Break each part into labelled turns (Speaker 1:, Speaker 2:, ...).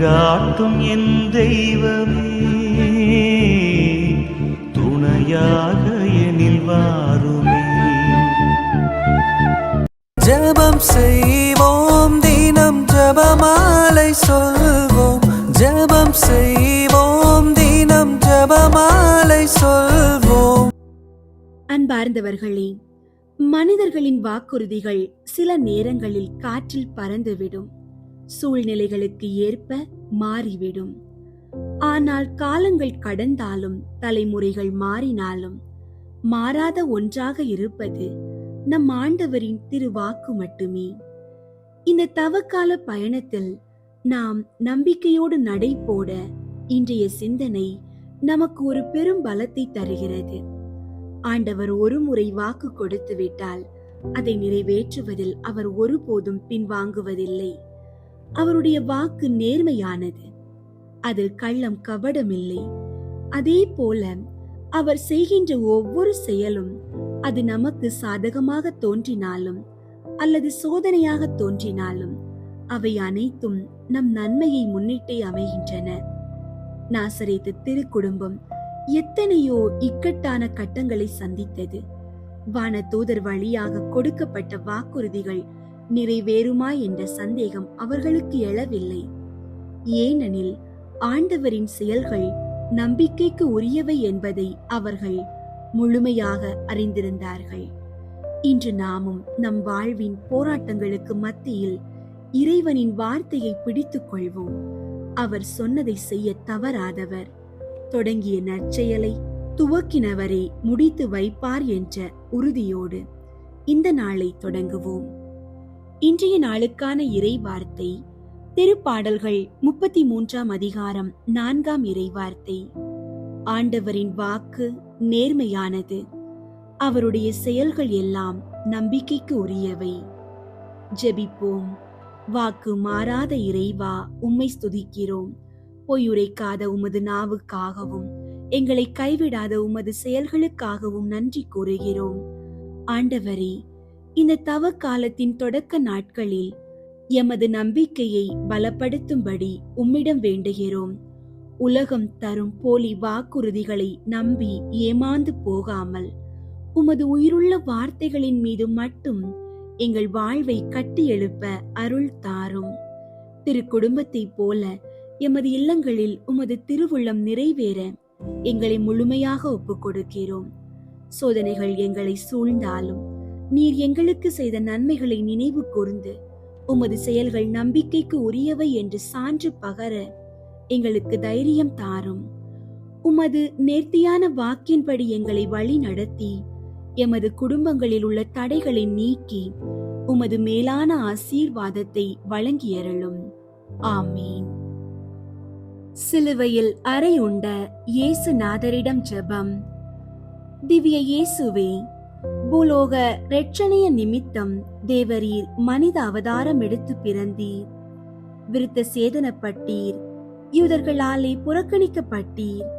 Speaker 1: வழிகாட்டும் என் தெய்வமே, துணையாக எனில் வாருமே.
Speaker 2: ஜெபம் செய்வோம், தினம் ஜெபமாலை சொல்வோம். ஜெபம் செய்வோம், தினம் ஜெபமாலை சொல்வோம்.
Speaker 3: அன்பார்ந்தவர்களே, மனிதர்களின் வாக்குறுதிகள் சில நேரங்களில் காற்றில் பறந்துவிடும், சூழ்நிலைகளுக்கு ஏற்ப மாறிவிடும். ஆனால் காலங்கள் கடந்தாலும் தலைமுறைகள் மாறினாலும் மாறாத ஒன்றாக இருப்பது நம் ஆண்டவரின் திருவாக்கு மட்டுமே. இந்த தவக்கால பயணத்தில் நாம் நம்பிக்கையோடு நடை போட இன்றைய சிந்தனை நமக்கு ஒரு பெரும் பலத்தை தருகிறது. ஆண்டவர் ஒரு முறை வாக்கு கொடுத்து விட்டால் அதை நிறைவேற்றுவதில் அவர் ஒருபோதும் பின்வாங்குவதில்லை. அவருடைய வாக்கு நேர்மையானது, அதில் கள்ளம் கபடமில்லை. அதே போல அவர் செய்கின்ற ஒவ்வொரு செயலும் அது நமக்கு சாதகமாக தோன்றினாலும் அல்லது சோதனையாக தோன்றினாலும் அவை அனைத்தும் நம் நன்மையை முன்னிட்டே அமைகின்றன. நாசரேத்து திருக்குடும்பம் எத்தனையோ இக்கட்டான கட்டங்களை சந்தித்தது. வானதூதர் வழியாக கொடுக்கப்பட்ட வாக்குறுதிகள் நிறைவேறுமா என்ற சந்தேகம் அவர்களுக்கு எழவில்லை. ஏனெனில் ஆண்டவரின் செயல்கள் நம்பிக்கைக்கு உரியவை என்பதை அவர்கள் முழுமையாக அறிந்திருந்தார்கள். இன்று நாமும் நம் வாழ்வின் போராட்டங்களுக்கு மத்தியில் இறைவனின் வார்த்தையை பிடித்துக் கொள்வோம். அவர் சொன்னதை செய்ய தவறாதவர், தொடங்கிய நற்செயலை துவக்கினவரை முடித்து வைப்பார் என்ற உறுதியோடு இந்த நாளை தொடங்குவோம். இன்றைய நாளுக்கான இறை வார்த்தை திருப்பாடல்கள் 33ஆம் அதிகாரம் 4ஆம் இறை வார்த்தை. ஆண்டவரின் வாக்கு நேர்மையானது, அவருடைய செயல்கள் எல்லாம் நம்பிக்கைக்கு உரியவை. ஜெபிப்போம். வாக்கு மாறாத இறைவா, உம்மை ஸ்துதிக்கிறோம். பொய்யுரைக்காத உமது நாவுக்காகவும் எங்களை கைவிடாத உமது செயல்களுக்காகவும் நன்றி கூறுகிறோம். ஆண்டவரே, இந்த தவ காலத்தின் தொடக்க நாட்களில் எமது நம்பிக்கையை பலப்படுத்தும்படி உம்மிடம் வேண்டுகிறோம். உலகம் தரும் போலி வாக்குறுதிகளை நம்பி ஏமாந்து போகாமல் உமது உயிருள்ள வார்த்தைகளின் மீது மட்டும் எங்கள் வாழ்வை கட்டி எழுப்ப அருள் தாரும். திருக்குடும்பத்தை போல எமது இல்லங்களில் உமது திருவுள்ளம் நிறைவேற எங்களை முழுமையாக ஒப்புக் கொடுக்கிறோம். சோதனைகள் எங்களை சூழ்ந்தாலும் நீர் எங்களுக்கு செய்த நன்மைகளை நினைவு கூர்ந்து உமது செயல்கள் நம்பிக்கைக்கு உரியவை என்று சான்று பகர எங்களுக்கு தைரியம் தாரும். உமது நேர்த்தியான வாக்கின்படி எங்களை வழி நடத்தி எமது குடும்பங்களில் உள்ள தடைகளை நீக்கி உமது மேலான ஆசீர்வாதத்தை வழங்கியருளும். ஆமீன். சிலுவையில் அறை உண்ட இயேசுநாதரிடம் ஜெபம். திவ்ய இயேசுவே, பூலோக இரட்சணிய நிமித்தம் தேவரீர் மனித அவதாரம் எடுத்து பிறந்தீர். விருத்த சேதனப்பட்டீர், யூதர்களாலே புறக்கணிக்கப்பட்டீர்,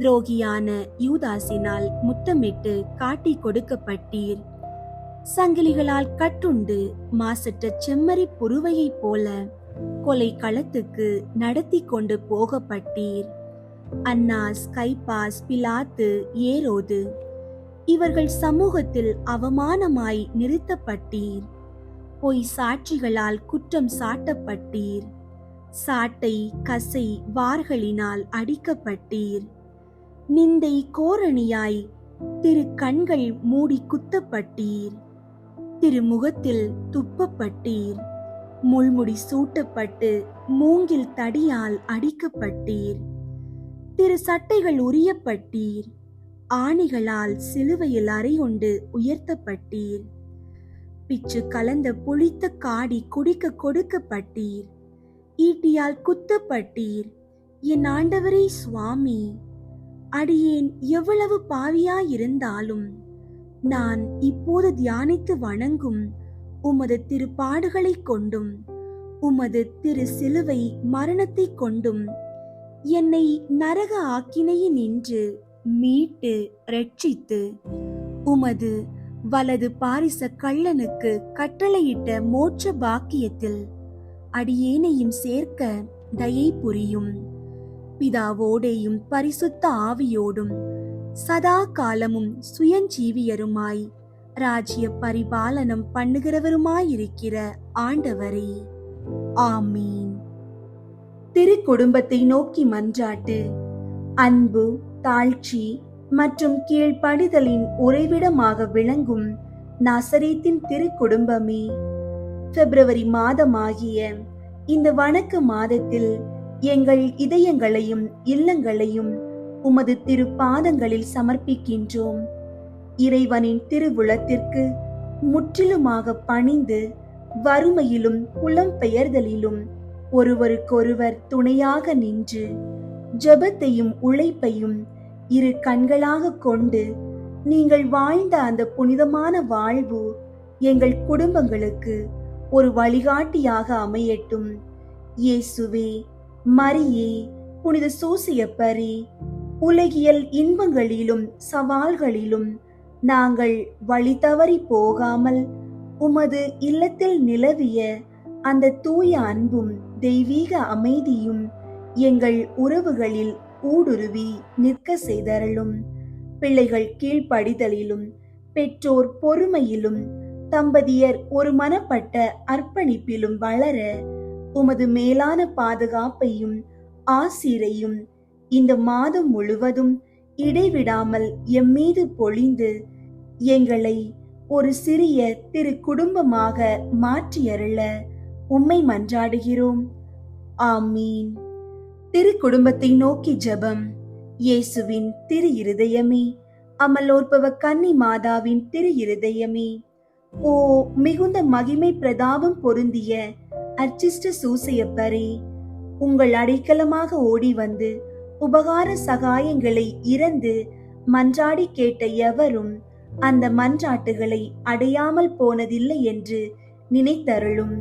Speaker 3: துரோகியான யூதாசினால் முத்தமிட்டு காட்டி கொடுக்கப்பட்டீர், சங்கிலிகளால் கட்டுண்டு மாசற்ற செம்மறி புருவையைப் போல கொலை களத்துக்கு நடத்தி கொண்டு போகப்பட்டீர். அன்னாஸ், கைபாஸ், பிலாத்து, ஏரோது இவர்கள் சமூகத்தில் அவமானமாய் நிறுத்தப்பட்டீர். பொய் சாட்சிகளால் குற்றம் சாட்டப்பட்டீர். சாட்டை, கசை, வார்களினால் அடிக்கப்பட்டீர். நிந்தை கோரணியாய் திரு கண்கள் மூடி குத்தப்பட்டீர். திருமுகத்தில் துப்பப்பட்டீர். முள்முடி சூட்டப்பட்டு மூங்கில் தடியால் அடிக்கப்பட்டீர். திரு சட்டைகள் உரியப்பட்டீர். ஆணிகளால் சிலுவையில் அறையுண்டு உயர்த்தப்பட்டீர். பிச்சு கலந்த புளித்த காடி குடிக்க கொடுக்கப்பட்டீர். ஈட்டியால் குத்தப்பட்டீர். என் ஆண்டவரே சுவாமி, அடியேன் எவ்வளவு பாவியாயிருந்தாலும் நான் இப்போது தியானித்து வணங்கும் உமது திருப்பாடுகளை கொண்டும் உமது திரு சிலுவை மரணத்தை கொண்டும் என்னை நரக ஆக்கினையினின்று மீட்டு ரட்சித்து உமது வலது பாரிச கள்ளனுக்கு கட்டளையிட்ட மோட்ச பாக்கியத்தில் அடியேனையும் சேர்க்க தயை புரியும். பிதாவோடேயும் பரிசுத்த ஆவியோடும் சதா காலமும் சுயஞ்சீவியருமாய் ராஜ்ய பரிபாலனம் பண்ணுகிறவருமாயிருக்கிற ஆண்டவரே, ஆமீன். திருக்குடும்பத்தை நோக்கி மன்றாட்டு. அன்பு, தாழ்ச்சி மற்றும் கீழ்ப்படிதலின் உறைவிடமாக விளங்கும் நாசரேத்தின் திருக்குடும்பமே, பிப்ரவரி மாதமாகிய இந்த வணக்க மாதத்தில் எங்கள் இதயங்களையும் இல்லங்களையும் உமது திருப்பாதங்களில் சமர்ப்பிக்கின்றோம். இறைவனின் திருவுளத்திற்கு முற்றிலுமாக பணிந்து வறுமையிலும் புலம்பெயர்தலிலும் ஒருவருக்கொருவர் துணையாக நின்று ஜெபத்தையும் உழைப்பையும் இரு கண்களாக கொண்டு நீங்கள் வாழ்ந்த அந்த புனிதமான வாழ்வு எங்கள் குடும்பங்களுக்கு ஒரு வழிகாட்டியாக அமையட்டும். இயேசுவே, மரியே, புனித சூசியப்பரே, உலகியல் இன்பங்களிலும் சவால்களிலும் நாங்கள் வழி தவறி போகாமல் உமது இல்லத்தில் நிலவிய அந்த தூய அன்பும் தெய்வீக அமைதியும் எங்கள் உறவுகளில் ஊடுருவி நிற்க செய்தருளும். பிள்ளைகள் கீழ்ப்படிதலிலும் பெற்றோர் பொறுமையிலும் தம்பதியர் ஒரு மனப்பட்ட அர்ப்பணிப்பிலும் வளர உமது மேலான பாதுகாப்பையும் ஆசீரையும் இந்த மாதம் முழுவதும் இடைவிடாமல் எம்மீது பொழிந்து எங்களை ஒரு சிறிய திரு குடும்பமாக மாற்றியருள உம்மை மன்றாடுகிறோம். ஆமீன். திரு குடும்பத்தை நோக்கி ஜெபம். இயேசுவின் திரு இருதயமே, அமலோற்பவ கன்னி மாதாவின் திரு இருதயமே, ஓ மிகுந்த மகிமை பிரதாபம் பொருந்திய அர்ச்சிஷ்ட சூசையப்பரே, உங்கள் அடைக்கலமாக ஓடி வந்து உபகார சகாயங்களை இறந்து மன்றாடி கேட்ட எவரும் அந்த மன்றாட்டுகளை அடையாமல் போனதில்லை என்று நினைத்தருளும்.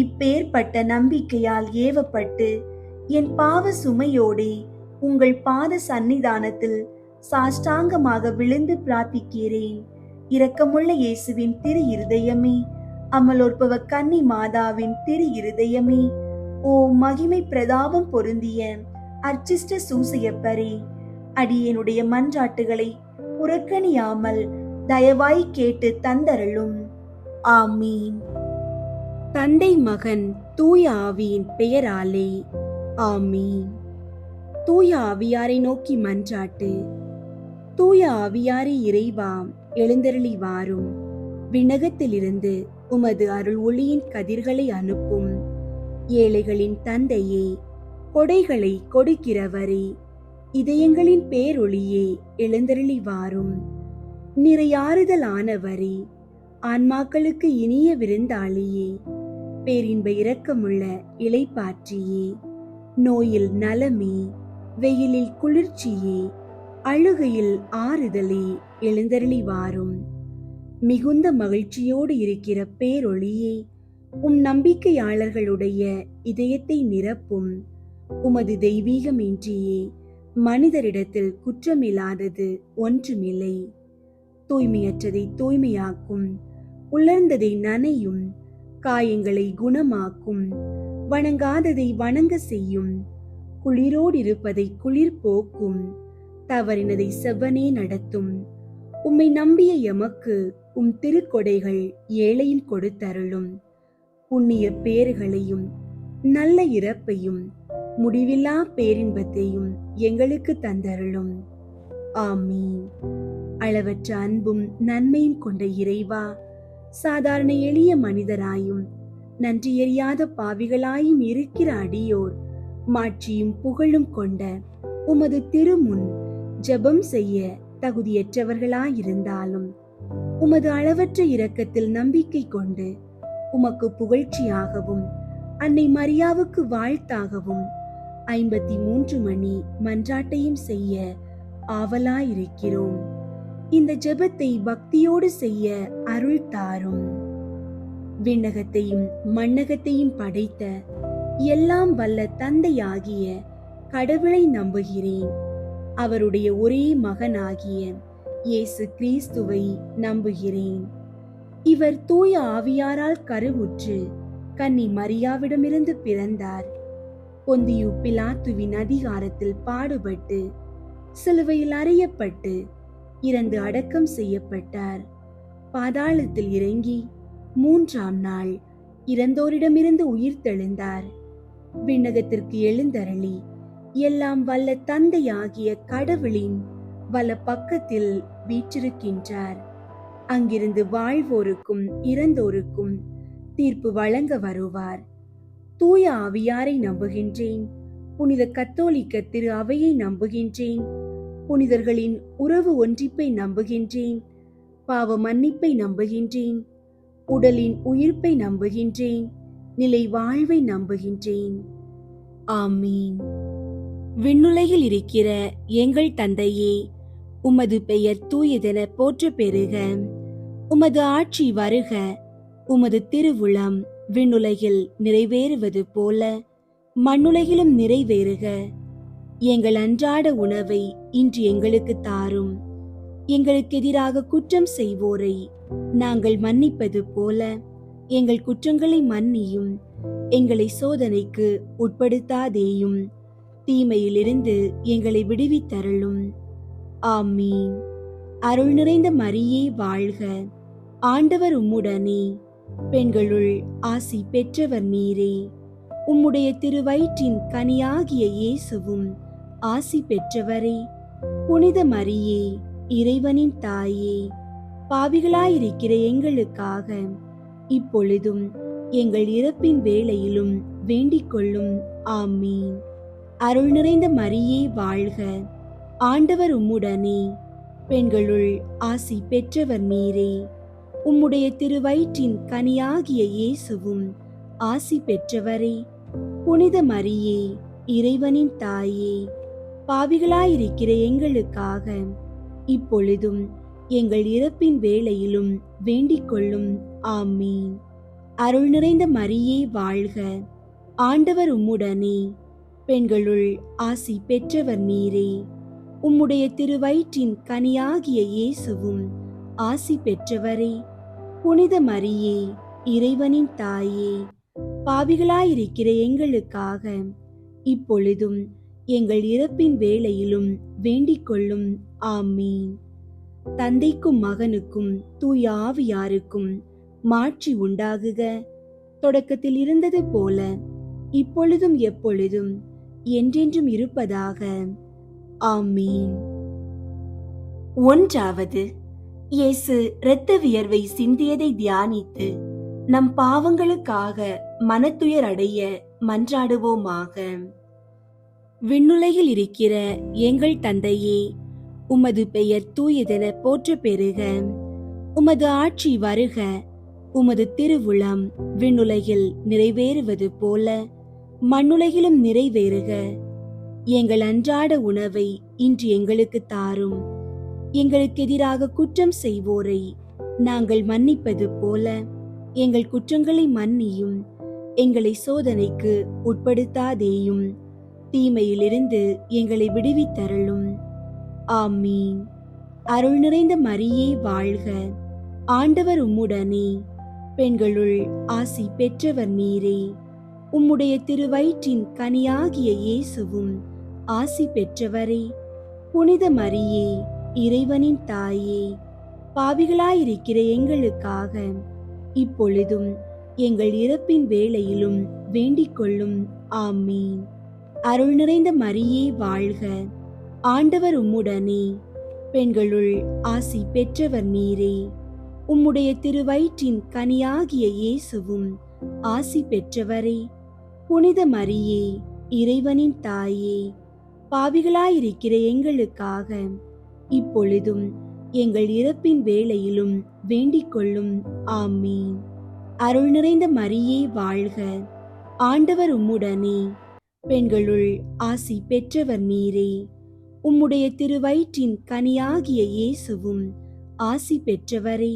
Speaker 3: இப்பேற்பட்ட நம்பிக்கையால் ஏவப்பட்டு என் பாவ சுமையோடே உங்கள் பாத சந்நிதானத்தில் சாஷ்டாங்கமாக விழுந்து பிரார்த்திக்கிறேன். இரக்கமுள்ள இயேசுவின் திரு இருதயமே, அமலோற்பவ கன்னி மாதாவின் திரு இருதயமே, ஓ மகிமை பிரதாபம் பொருந்திய அர்ச்சிஷ்ட சூசையப்பரே, அடியேனுடைய மன்றாட்டுகளை புறக்கணியாமல் தயவாய் கேட்டு தந்தருளும். ஆமீன். தந்தை, மகன், தூய ஆவியின் பெயராலே ஆமீன். தூய ஆவியாரை நோக்கி மன்றாட்டு. தூய ஆவியாரே இறைவா, எழுந்தருளி வாரும். விண்ணகத்திலிருந்து உமது அருள் ஒளியின் கதிர்களை அனுப்பும். ஏழைகளின் தந்தையே, கொடைகளை கொடுக்கிறவரே, இதயங்களின் பேரொளியே, எழுந்தருளி வாரும். நிறையாறுதல் ஆனவரே, ஆன்மாக்களுக்கு இனிய விருந்தாளியே, பேரின்ப இரக்கமுள்ள இளைப்பாற்றியே, நோயில் நலமே, வெயிலில் குளிர்ச்சியே, அழுகையில் ஆறுதலே, எழுந்தருளி வாரும். மிகுந்த மகிழ்ச்சியோடு இருக்கிற பேரொளியே, உம் நம்பிக்கையாளர்களுடைய இதயத்தை நிரப்பும். உமது தெய்வீகமின்றியே மனிதரிடத்தில் குற்றமில்லாதது ஒன்றுமில்லை. தூய்மையற்றதை தூய்மையாக்கும், உலர்ந்ததை நனையும், காயங்களை குணமாக்கும், வணங்காததை வணங்க செய்யும், குளிரோடிருப்பதை குளிர் போக்கும், தவறினதை செவ்வனே நடத்தும். உம்மை நம்பிய எமக்கு உம் திருக்கொடைகள் ஏழையின் கொடுத்தருளும். புண்ணிய பேறுகளையும் நல்ல இறப்பையும் முடிவில்லா பேரின்பத்தையும் எங்களுக்கு தந்தருளும். ஆமீன். அளவற்ற அன்பும் நன்மையும் கொண்ட இறைவா, சாதாரண எளிய மனிதராயும் நன்றியறியாத பாவிகளாயும் இருக்கிற அடியோர் மாட்சியும் புகழும் கொண்ட உமது திருமுன் ஜெபம் செய்ய தகுதியற்றவர்களாயிருந்தாலும் உமது அளவற்ற இரக்கத்தில் நம்பிக்கை கொண்டு உமக்கு புகழ்ச்சியாகவும் அன்னை மரியாவுக்கு வாழ்த்தாகவும் 53 மணி மன்றாட்டையும் செய்ய ஆவலாயிருக்கிறோம். இந்த ஜெபத்தை பக்தியோடு செய்ய அருள் தாரும். விண்ணகத்தையும் மண்ணகத்தையும் படைத்த எல்லாம் வல்ல தந்தையாகிய கடவுளை நம்புகிறேன். அவருடைய ஒரே மகனாகிய இயேசு கிறிஸ்துவை நம்புகிறேன். இவர் தூய ஆவியாரால் கருவுற்று கன்னி மரியாவிடமிருந்து பிறந்தார். பொந்தியு பிலாத்துவின் அதிகாரத்தில் பாடுபட்டு சிலுவையில் அறையப்பட்டு இறந்து அடக்கம் செய்யப்பட்டார். பாதாளத்தில் இறங்கி 3ஆம் நாள் இறந்தோரிடமிருந்து உயிர் தெழுந்தார். விண்ணகத்திற்கு எழுந்தருளி எல்லாம் வல்ல தந்தையாகிய கடவுளின் வல பக்கத்தில் வீற்றிருக்கின்றார். அங்கிருந்து வாழ்வோருக்கும் இறந்தோருக்கும் தீர்ப்பு வழங்க வருவார். தூய ஆவியாரை நம்புகின்றேன். புனித கத்தோலிக்க திரு அவையை நம்புகின்றேன். புனிதர்களின் உறவு ஒன்றிப்பை நம்புகின்றேன். பாவ மன்னிப்பை நம்புகின்றேன். உடலின் உயிர்ப்பை நம்புகின்றேன். நிலை வாழ்வை நம்புகின்றேன். ஆமீன். விண்ணுலகில் இருக்கிற எங்கள் தந்தையே, உமது பெயர் தூயதென போற்ற பெறுக. உமது ஆட்சி வருக. உமது திருவுளம் விண்ணுலகில் நிறைவேறுவது போல மண்ணுலகிலும் நிறைவேறுக. எங்கள் அன்றாட உணவை இன்று எங்களுக்கு தாரும். எங்களுக்கு எதிராக குற்றம் செய்வோரை நாங்கள் மன்னிப்பது போல எங்கள் குற்றங்களை மன்னியும். எங்களை சோதனைக்கு உட்படுத்தாதேயும், தீமையிலிருந்து எங்களை விடுவித்தருளும். ஆமீன். அருள் நிறைந்த மரியே வாழ்க. ஆண்டவர் உம்முடனே, பெண்களுள் ஆசி பெற்றவர் நீரே. உம்முடைய திருவயிற்றின் கனியாகிய இயேசுவும் ஆசி பெற்றவரே. புனித மரியே, இறைவனின் தாயே, பாவிகளாயிருக்கிற எங்களுக்காக இப்பொழுதும் எங்கள் இறப்பின் வேளையிலும் வேண்டிக் கொள்ளும். ஆமீன். அருள் நிறைந்த மரியே வாழ்க. ஆண்டவர் உம்முடனே, பெண்களுள் ஆசி பெற்றவர் நீரே. உம்முடைய திருவயிற்றின் கனியாகிய இயேசுவும் ஆசி பெற்றவரே. புனித மரியே, இறைவனின் தாயே, பாவிகளாயிருக்கிற எங்களுக்காக இப்பொழுதும் எங்கள் இறப்பின் வேளையிலும் வேண்டிக் கொள்ளும். ஆமீன். அருள் நிறைந்த மரியே வாழ்க. ஆண்டவர் உம்முடனே, பெண்களுள் ஆசி பெற்றவர் நீரே. உம்முடைய திருவயிற்றின் கனியாகிய இயேசுவும் ஆசி பெற்றவரே. புனித மரியே, இறைவனின் தாயே, பாவிகளாயிருக்கிற எங்களுக்காக இப்பொழுதும் எங்கள் இறப்பின் வேளையிலும் வேண்டிக் கொள்ளும். ஆமீன். தந்தைக்கும் மகனுக்கும் தூய ஆவியாருக்கும் மாட்சி உண்டாகுக. தொடக்கத்தில் இருந்தது போல இப்பொழுதும் எப்பொழுதும் என்றென்றும் இருப்பதாக. ஆமீன். 1. இயேசு இரத்த வியர்வை சிந்தியதை தியானித்து நம் பாவங்களுக்காக மனத்துயர் அடைய மன்றாடுவோமாக. விண்ணுலகில் இருக்கிற எங்கள் தந்தையே, உமது பெயர் தூயதென போற்ற பெறுக. உமது ஆட்சி வருக. உமது திருவுளம் விண்ணுலகில் நிறைவேறுவது போல மண்ணுலகிலும் நிறைவேறுக. எங்கள் அன்றாட உணவை இன்று எங்களுக்கு தாரும். எங்களுக்கு எதிராக குற்றம் செய்வோரை நாங்கள் மன்னிப்பது போல எங்கள் குற்றங்களை மன்னியும். எங்களை சோதனைக்கு உட்படுத்தாதேயும், தீமையிலிருந்து எங்களை விடுவித்தருளும். ஆமீன். அருள் நிறைந்த மரியே வாழ்க. ஆண்டவர் உம்முடனே, பெண்களுள் ஆசி பெற்றவர் நீரே. உம்முடைய திருவயிற்றின் கனியாகிய இயேசுவும் ஆசி பெற்றவரே. புனித மரியே, இறைவனின் தாயே, பாவிகளாயிருக்கிற எங்களுக்காக இப்பொழுதும் எங்கள் இறப்பின் வேளையிலும் வேண்டிக் கொள்ளும். ஆமீன். அருள் நிறைந்த மரியே வாழ்க. ஆண்டவர் உம்முடனே, பெண்களுள் ஆசி பெற்றவர் நீரே. உம்முடைய திருவயிற்றின் கனியாகிய இயேசுவும் ஆசி பெற்றவரே. புனித மரியே, இறைவனின் தாயே, பாவிகளாயிருக்கிற எங்களுக்காக இப்பொழுதும் எங்கள் இறப்பின் வேளையிலும் வேண்டிக் கொள்ளும். ஆமீன். அருள் நிறைந்த மரியே வாழ்க. ஆண்டவர் உம்முடனே, பெண்களுள் ஆசி பெற்றவர் நீரே. உம்முடைய திருவயிற்றின் கனியாகிய இயேசுவும் ஆசி பெற்றவரே.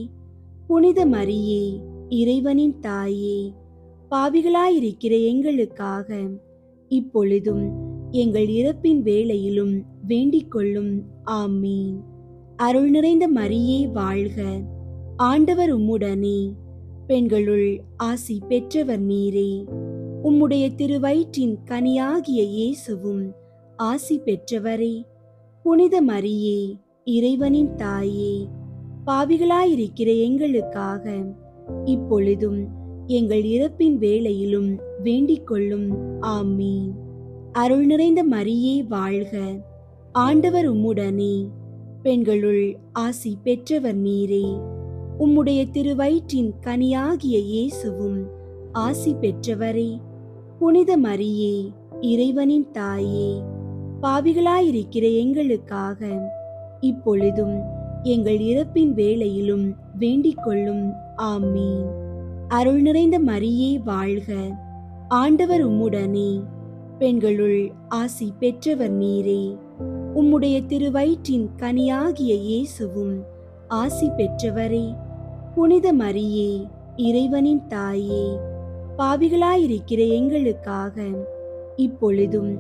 Speaker 3: புனித மரியே, இறைவனின் தாயே, பாவிகளாயிருக்கிற எங்களுக்காக இப்பொழுதும் எங்கள் இறப்பின் வேளையிலும் வேண்டிக் கொள்ளும். ஆமீன். அருள் நிறைந்த மரியே வாழ்க. ஆண்டவர் உம்முடனே, பெண்களுள் ஆசி பெற்றவர் நீரே. உம்முடைய திருவயிற்றின் கனியாகிய இயேசுவும் ஆசி பெற்றவரே. புனித மரியே, இறைவனின் தாயே, பாவிகளாயிருக்கிற எங்களுக்காக இப்பொழுதும் எங்கள் இறப்பின் வேளையிலும் வேண்டிக் கொள்ளும். ஆமீன். அருள் நிறைந்த மரியே வாழ்க, ஆண்டவர் உம்முடனே, பெண்களுள் ஆசி பெற்றவர் நீரே. உம்முடைய திருவயிற்றின் கனியாகிய இயேசுவும் ஆசி பெற்றவரே. புனித மரியே, இறைவனின் தாயே, பாவிகளாயிருக்கிற எங்களுக்காக இப்பொழுதும் எங்கள் இறப்பின் வேளையிலும் வேண்டிக் கொள்ளும். ஆமீன். அருள் நிறைந்த மரியே வாழ்க, ஆண்டவர் உம்முடனே, பெண்களுள் ஆசி பெற்றவர் நீரே. உம்முடைய திருவயிற்றின் கனியாகிய இயேசுவும் ஆசி பெற்றவரே. புனித மரியே, இறைவனின் தாயே, பாவிகளாயிருக்கிற எங்களுக்காக இப்பொழுதும்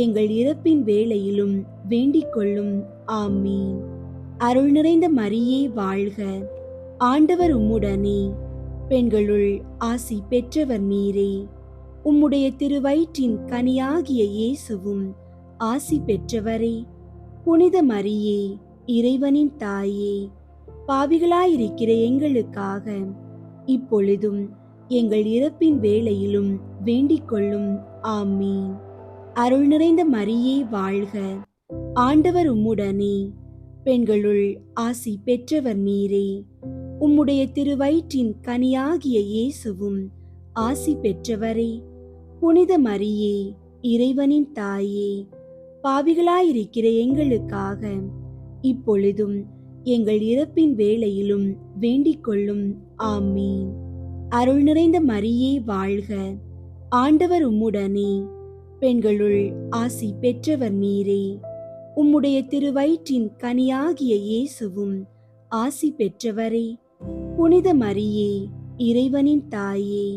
Speaker 3: எங்கள் இறப்பின் வேளையிலும் வேண்டிக் கொள்ளும். ஆமீன். அருள் நிறைந்த மரியே வாழ்க, ஆண்டவர் உம்முடனே, பெண்களுள் ஆசி பெற்றவர் நீரே. உம்முடைய திருவயிற்றின் கனியாகிய இயேசுவும் ஆசி பெற்றவரே. புனித மரியே, இறைவனின் தாயே, பாவிகளாயிருக்கிற எங்களுக்காக இப்பொழுதும் எங்கள் இறப்பின் வேளையிலும் வேண்டிக் கொள்ளும். ஆமீன். அருள் நிறைந்த மரியே வாழ்க, ஆண்டவர் உம்முடனே, பெண்களுள் ஆசி பெற்றவர் நீரே. உம்முடைய திருவயிற்றின் கனியாகிய இயேசுவும் ஆசி பெற்றவரே. புனித மரியே, இறைவனின் தாயே, பாவிகளாயிருக்கிற எங்களுக்காக இப்பொழுதும் எங்கள் இறப்பின் வேளையிலும் வேண்டிக் கொள்ளும். ஆமீன். அருள் நிறைந்த மரியே வாழ்க, ஆண்டவர் உம்முடனே, பெண்களுள் ஆசி பெற்றவர் நீரே. உம்முடைய திருவயிற்றின் கனியாகிய இயேசுவும் ஆசி பெற்றவரே. புனித மரியே, இறைவனின் தாயே,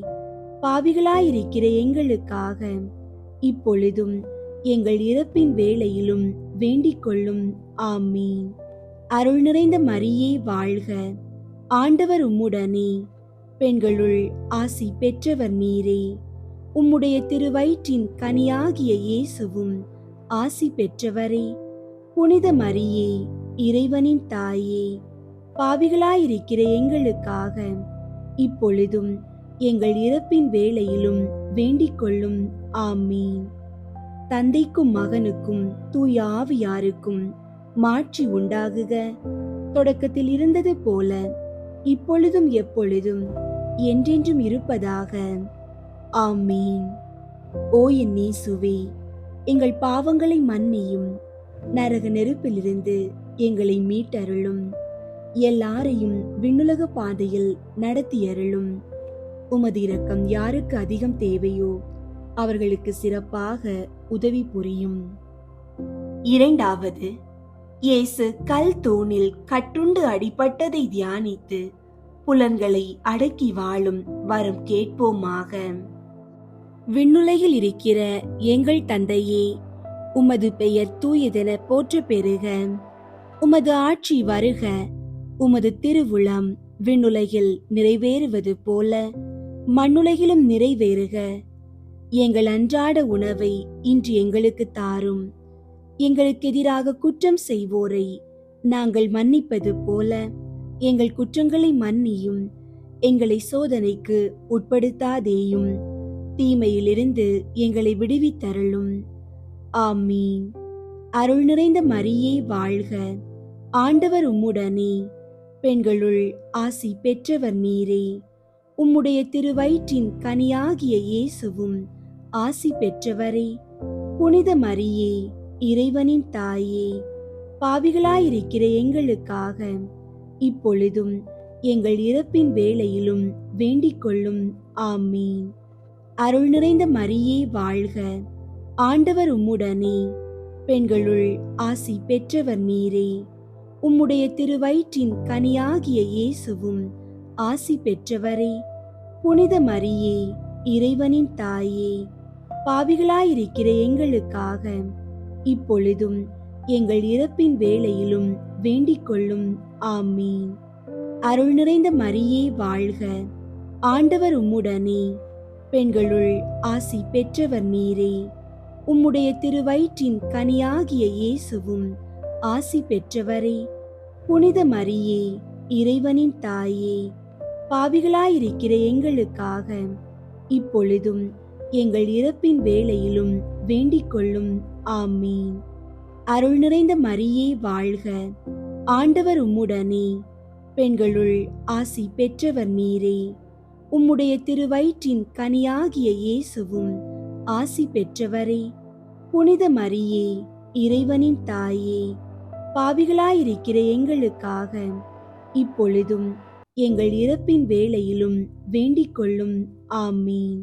Speaker 3: பாவிகளாயிருக்கிற எங்களுக்காக இப்பொழுதும் எங்கள் இறப்பின் வேளையிலும் வேண்டிக் கொள்ளும். ஆமீன். அருள் நிறைந்த மரியே வாழ்க, ஆண்டவர் உம்முடனே, பெண்களுள் ஆசி பெற்றவர் நீரே. உம்முடைய திருவயிற்றின் கனியாகிய இயேசுவும் ஆசி பெற்றவரே. புனித மரியே, இறைவனின் தாயே, பாவிகளாயிருக்கிற எங்களுக்காக இப்பொழுதும் எங்கள் இறப்பின் வேளையிலும் வேண்டிக் கொள்ளும். ஆமீன். தந்தைக்கும் மகனுக்கும் தூய ஆவியாருக்கும் மாட்சி உண்டாகுக. தொடக்கத்தில் இருந்தது போல இப்பொழுதும் எப்பொழுதும் என்றென்றும் இருப்பதாக. ஆமீன். ஓ என் இயேசுவே, எங்கள் பாவங்களை மன்னியும், நரக நெருப்பிலிருந்து எங்களை மீட்டருளும், எல்லாரையும் விண்ணுலக பாதையில் நடத்தியருளும். உமது இரக்கம் யாருக்கு அதிகம் தேவையோ அவர்களுக்கு சிறப்பாக உதவி புரியும். இரண்டாவது, இயேசு கல் தூணில் கட்டுண்டு அடிபட்டதை தியானித்து புலன்களை அடக்கி வாழும் வரம் கேட்போமாக. விண்ணுலகில் இருக்கிற எங்கள் தந்தையே, உமது பெயர் தூயதென போற்ற பெறுக. உமது ஆட்சி வருக. உமது திருவுளம் விண்ணுலகில் நிறைவேறுவது போல மண்ணுலகிலும் நிறைவேறுக. எங்கள் அன்றாட உணவை இன்று எங்களுக்கு தாரும். எங்களுக்கு எதிராக குற்றம் செய்வோரை நாங்கள் மன்னிப்பது போல எங்கள் குற்றங்களை மன்னியும். எங்களை சோதனைக்கு உட்படுத்தாதேயும், தீமையிலிருந்து எங்களை விடுவித்தருளும். ஆமீன். அருள் நிறைந்த மரியே வாழ்க, ஆண்டவர் உம்முடனே, பெண்களுள் ஆசி பெற்றவர் நீரே. உம்முடைய திருவயிற்றின் கனியாகிய இயேசுவும் ஆசி பெற்றவரே. புனித மரியே, இறைவனின் தாயே, பாவிகளாயிருக்கிற எங்களுக்காக இப்பொழுதும் எங்கள் இறப்பின் வேளையிலும் வேண்டிக் கொள்ளும். ஆமீன். அருள் நிறைந்த மரியே வாழ்க, ஆண்டவர் உம்முடனே, பெண்களுள் ஆசி பெற்றவர் நீரே. உம்முடைய திருவயிற்றின் கனியாகிய இயேசுவும் ஆசி பெற்றவரே. புனித மரியே, இறைவனின் தாயே, பாவிகளாயிருக்கிற எங்களுக்காக இப்பொழுதும் எங்கள் இறப்பின் வேளையிலும் வேண்டிக் கொள்ளும். ஆமீன். அருள் நிறைந்த மரியே வாழ்க, ஆண்டவர் உம்முடனே, பெண்களுள் ஆசி பெற்றவர் நீரே. உம்முடைய திருவயிற்றின் கனியாகிய இயேசுவும் ஆசி பெற்றவரே. புனித மரியே, இறைவனின் தாயே, பாவிகளாயிருக்கிற எங்களுக்காக இப்பொழுதும் எங்கள் இறப்பின் வேளையிலும் வேண்டிக் கொள்ளும். ஆமீன். அருள் நிறைந்த மரியே வாழ்க, ஆண்டவர் உம்முடனே. பெண்களுள் ஆசி பெற்றவர் நீரே. உம்முடைய திருவயிற்றின் கனியாகிய இயேசுவும் ஆசி பெற்றவரே. புனித மரியே, இறைவனின் தாயே, பாவிகளாயிருக்கிற எங்களுக்காக இப்பொழுதும் எங்கள் இறப்பின் வேளையிலும் வேண்டிக் கொள்ளும். ஆமீன்.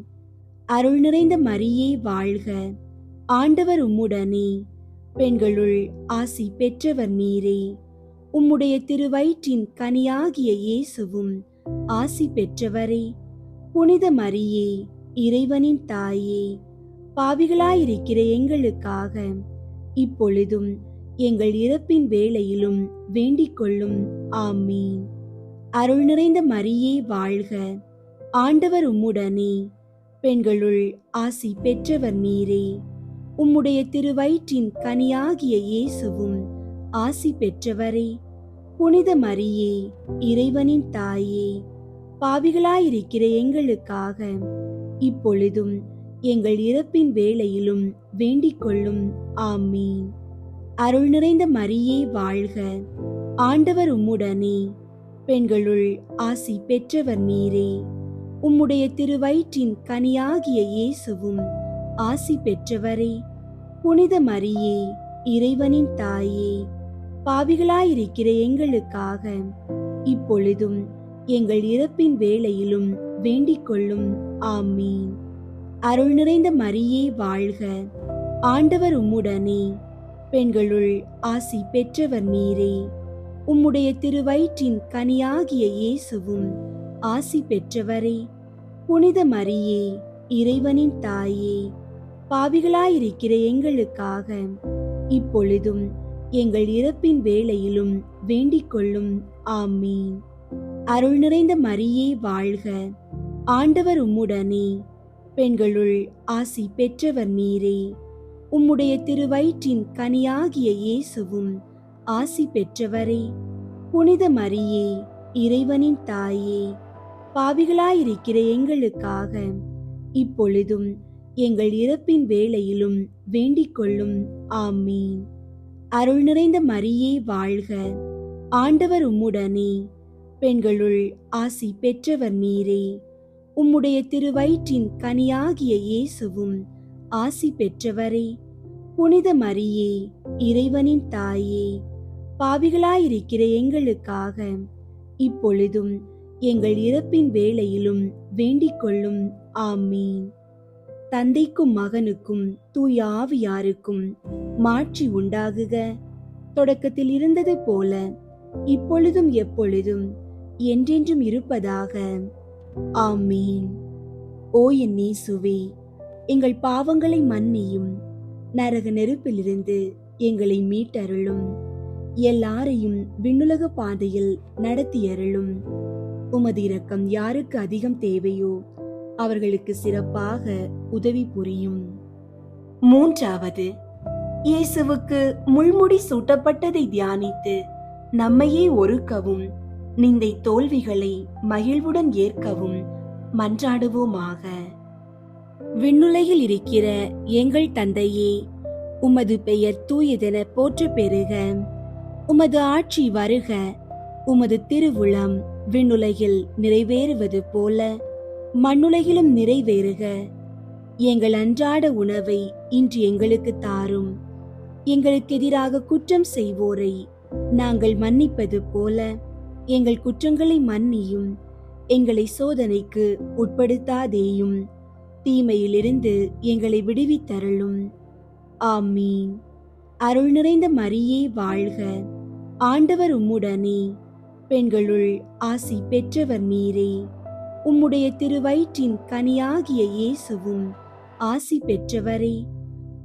Speaker 3: அருள் நிறைந்த மரியே வாழ்க, ஆண்டவர் உம்முடனே. பெண்களுள் ஆசி பெற்றவர் நீரே. உம்முடைய திருவயிற்றின் கனியாகிய இயேசுவும் ஆசி பெற்றவரே. புனித மரியே, இறைவனின் தாயே, பாவிகளாயிருக்கிற எங்களுக்காக இப்பொழுதும் எங்கள் இறப்பின் வேளையிலும் வேண்டிக் கொள்ளும். ஆமீன். அருள் நிறைந்த மரியே வாழ்க, ஆண்டவர் உம்முடனே. பெண்களுள் ஆசி பெற்றவர் நீரே. உம்முடைய திருவயிற்றின் கனியாகிய இயேசுவும் ஆசி பெற்றவரே. புனித மரியே, இறைவனின் தாயே, பாவிகளாயிருக்கிற எங்களுக்காக இப்பொழுதும் எங்கள் இறப்பின் வேளையிலும் வேண்டிக் கொள்ளும். ஆமீன். அருள் நிறைந்த மரியே வாழ்க, ஆண்டவர் உம்முடனே. பெண்களுள் ஆசி பெற்றவர் நீரே. உம்முடைய திருவயிற்றின் கனியாகிய இயேசுவும் ஆசி பெற்றவரே. புனித மரியே, இறைவனின் தாயே, பாவிகளாயிருக்கிற எங்களுக்காக இப்பொழுதும் எங்கள் இறப்பின் வேளையிலும் வேண்டிக் கொள்ளும். ஆமீன். அருள் நிறைந்த மரியே வாழ்க, ஆண்டவர் உம்முடனே. பெண்களுள் ஆசி பெற்றவர் நீரே. உம்முடைய திருவயிற்றின் கனியாகிய இயேசுவும் ஆசி பெற்றவரே. புனித மரியே, இறைவனின் தாயே, பாவிகளாயிருக்கிற எங்களுக்காக இப்பொழுதும் எங்கள் இறப்பின் வேளையிலும் வேண்டிக் கொள்ளும். ஆமீன். அருள் நிறைந்த மரியே வாழ்க, ஆண்டவர் உம்முடனே. பெண்களுள் ஆசி பெற்றவர் நீரே. உம்முடைய திருவயிற்றின் கனியாகிய இயேசுவும் ஆசி பெற்றவரே. புனித மரியே, இறைவனின் தாயே, பாவிகளாயிருக்கிற எங்களுக்காக இப்பொழுதும் எங்கள் இறப்பின் வேளையிலும் வேண்டிக் கொள்ளும். ஆமீன். அருள் நிறைந்த மரியே வாழ்க, ஆண்டவர் உம்முடனே. பெண்களுள் ஆசி பெற்றவர் நீரே. உம்முடைய திருவயிற்றின் கனியாகிய இயேசுவும் ஆசி பெற்றவரே. புனித மரியே, இறைவனின் தாயே, பாவிகளாயிருக்கிற எங்களுக்காக இப்பொழுதும் எங்கள் இறப்பின் வேளையிலும் வேண்டிக் கொள்ளும். ஆமீன். தந்தைக்கும் மகனுக்கும் தூய ஆவியாருக்கும் மாட்சி உண்டாகுக. தொடக்கத்தில் இருந்தது போல இப்பொழுதும் எப்பொழுதும் என்றென்றும் இருப்பதாக. ஆமீன். ஓ என் இயேசுவே, எங்கள் பாவங்களை மன்னியும், நரக நெருப்பிலிருந்து எங்களை மீட்டருளும், எல்லாரையும் விண்ணுலக பாதையில் நடத்தியருளும். உமது இரக்கம் யாருக்கு அதிகம் தேவையோ அவர்களுக்கு சிறப்பாக உதவி புரியும். மூன்றாவது, இயேசுவுக்கு முள்முடி சூட்டப்பட்டதை தியானித்து நம்மையே ஒருக்கவும் நிந்தை தோல்விகளை மகிழ்வுடன் ஏற்கவும் மன்றாடுவோமாக. விண்ணுலகில் இருக்கிற எங்கள் தந்தையே, உமது பெயர் தூயதென போற்ற பெறுக. உமது ஆட்சி வருக. உமது திருவுளம் விண்ணுலகில் நிறைவேறுவது போல மண்ணுலகிலும் நிறைவேறுக. எங்கள் அன்றாட உணவை இன்று எங்களுக்கு தாரும். எங்களுக்கு எதிராக குற்றம் செய்வோரை நாங்கள் மன்னிப்பது போல எங்கள் குற்றங்களை மன்னியும். எங்களை சோதனைக்கு உட்படுத்தாதேயும், தீமையிலிருந்து எங்களை விடுவித்தருளும். ஆமீன். அருள் நிறைந்த மரியே வாழ்க, ஆண்டவர் உம்முடனே. பெண்களுள் ஆசி பெற்றவர் நீரே. உம்முடைய திருவயிற்றின் கனியாகிய இயேசுவும் ஆசி பெற்றவரே.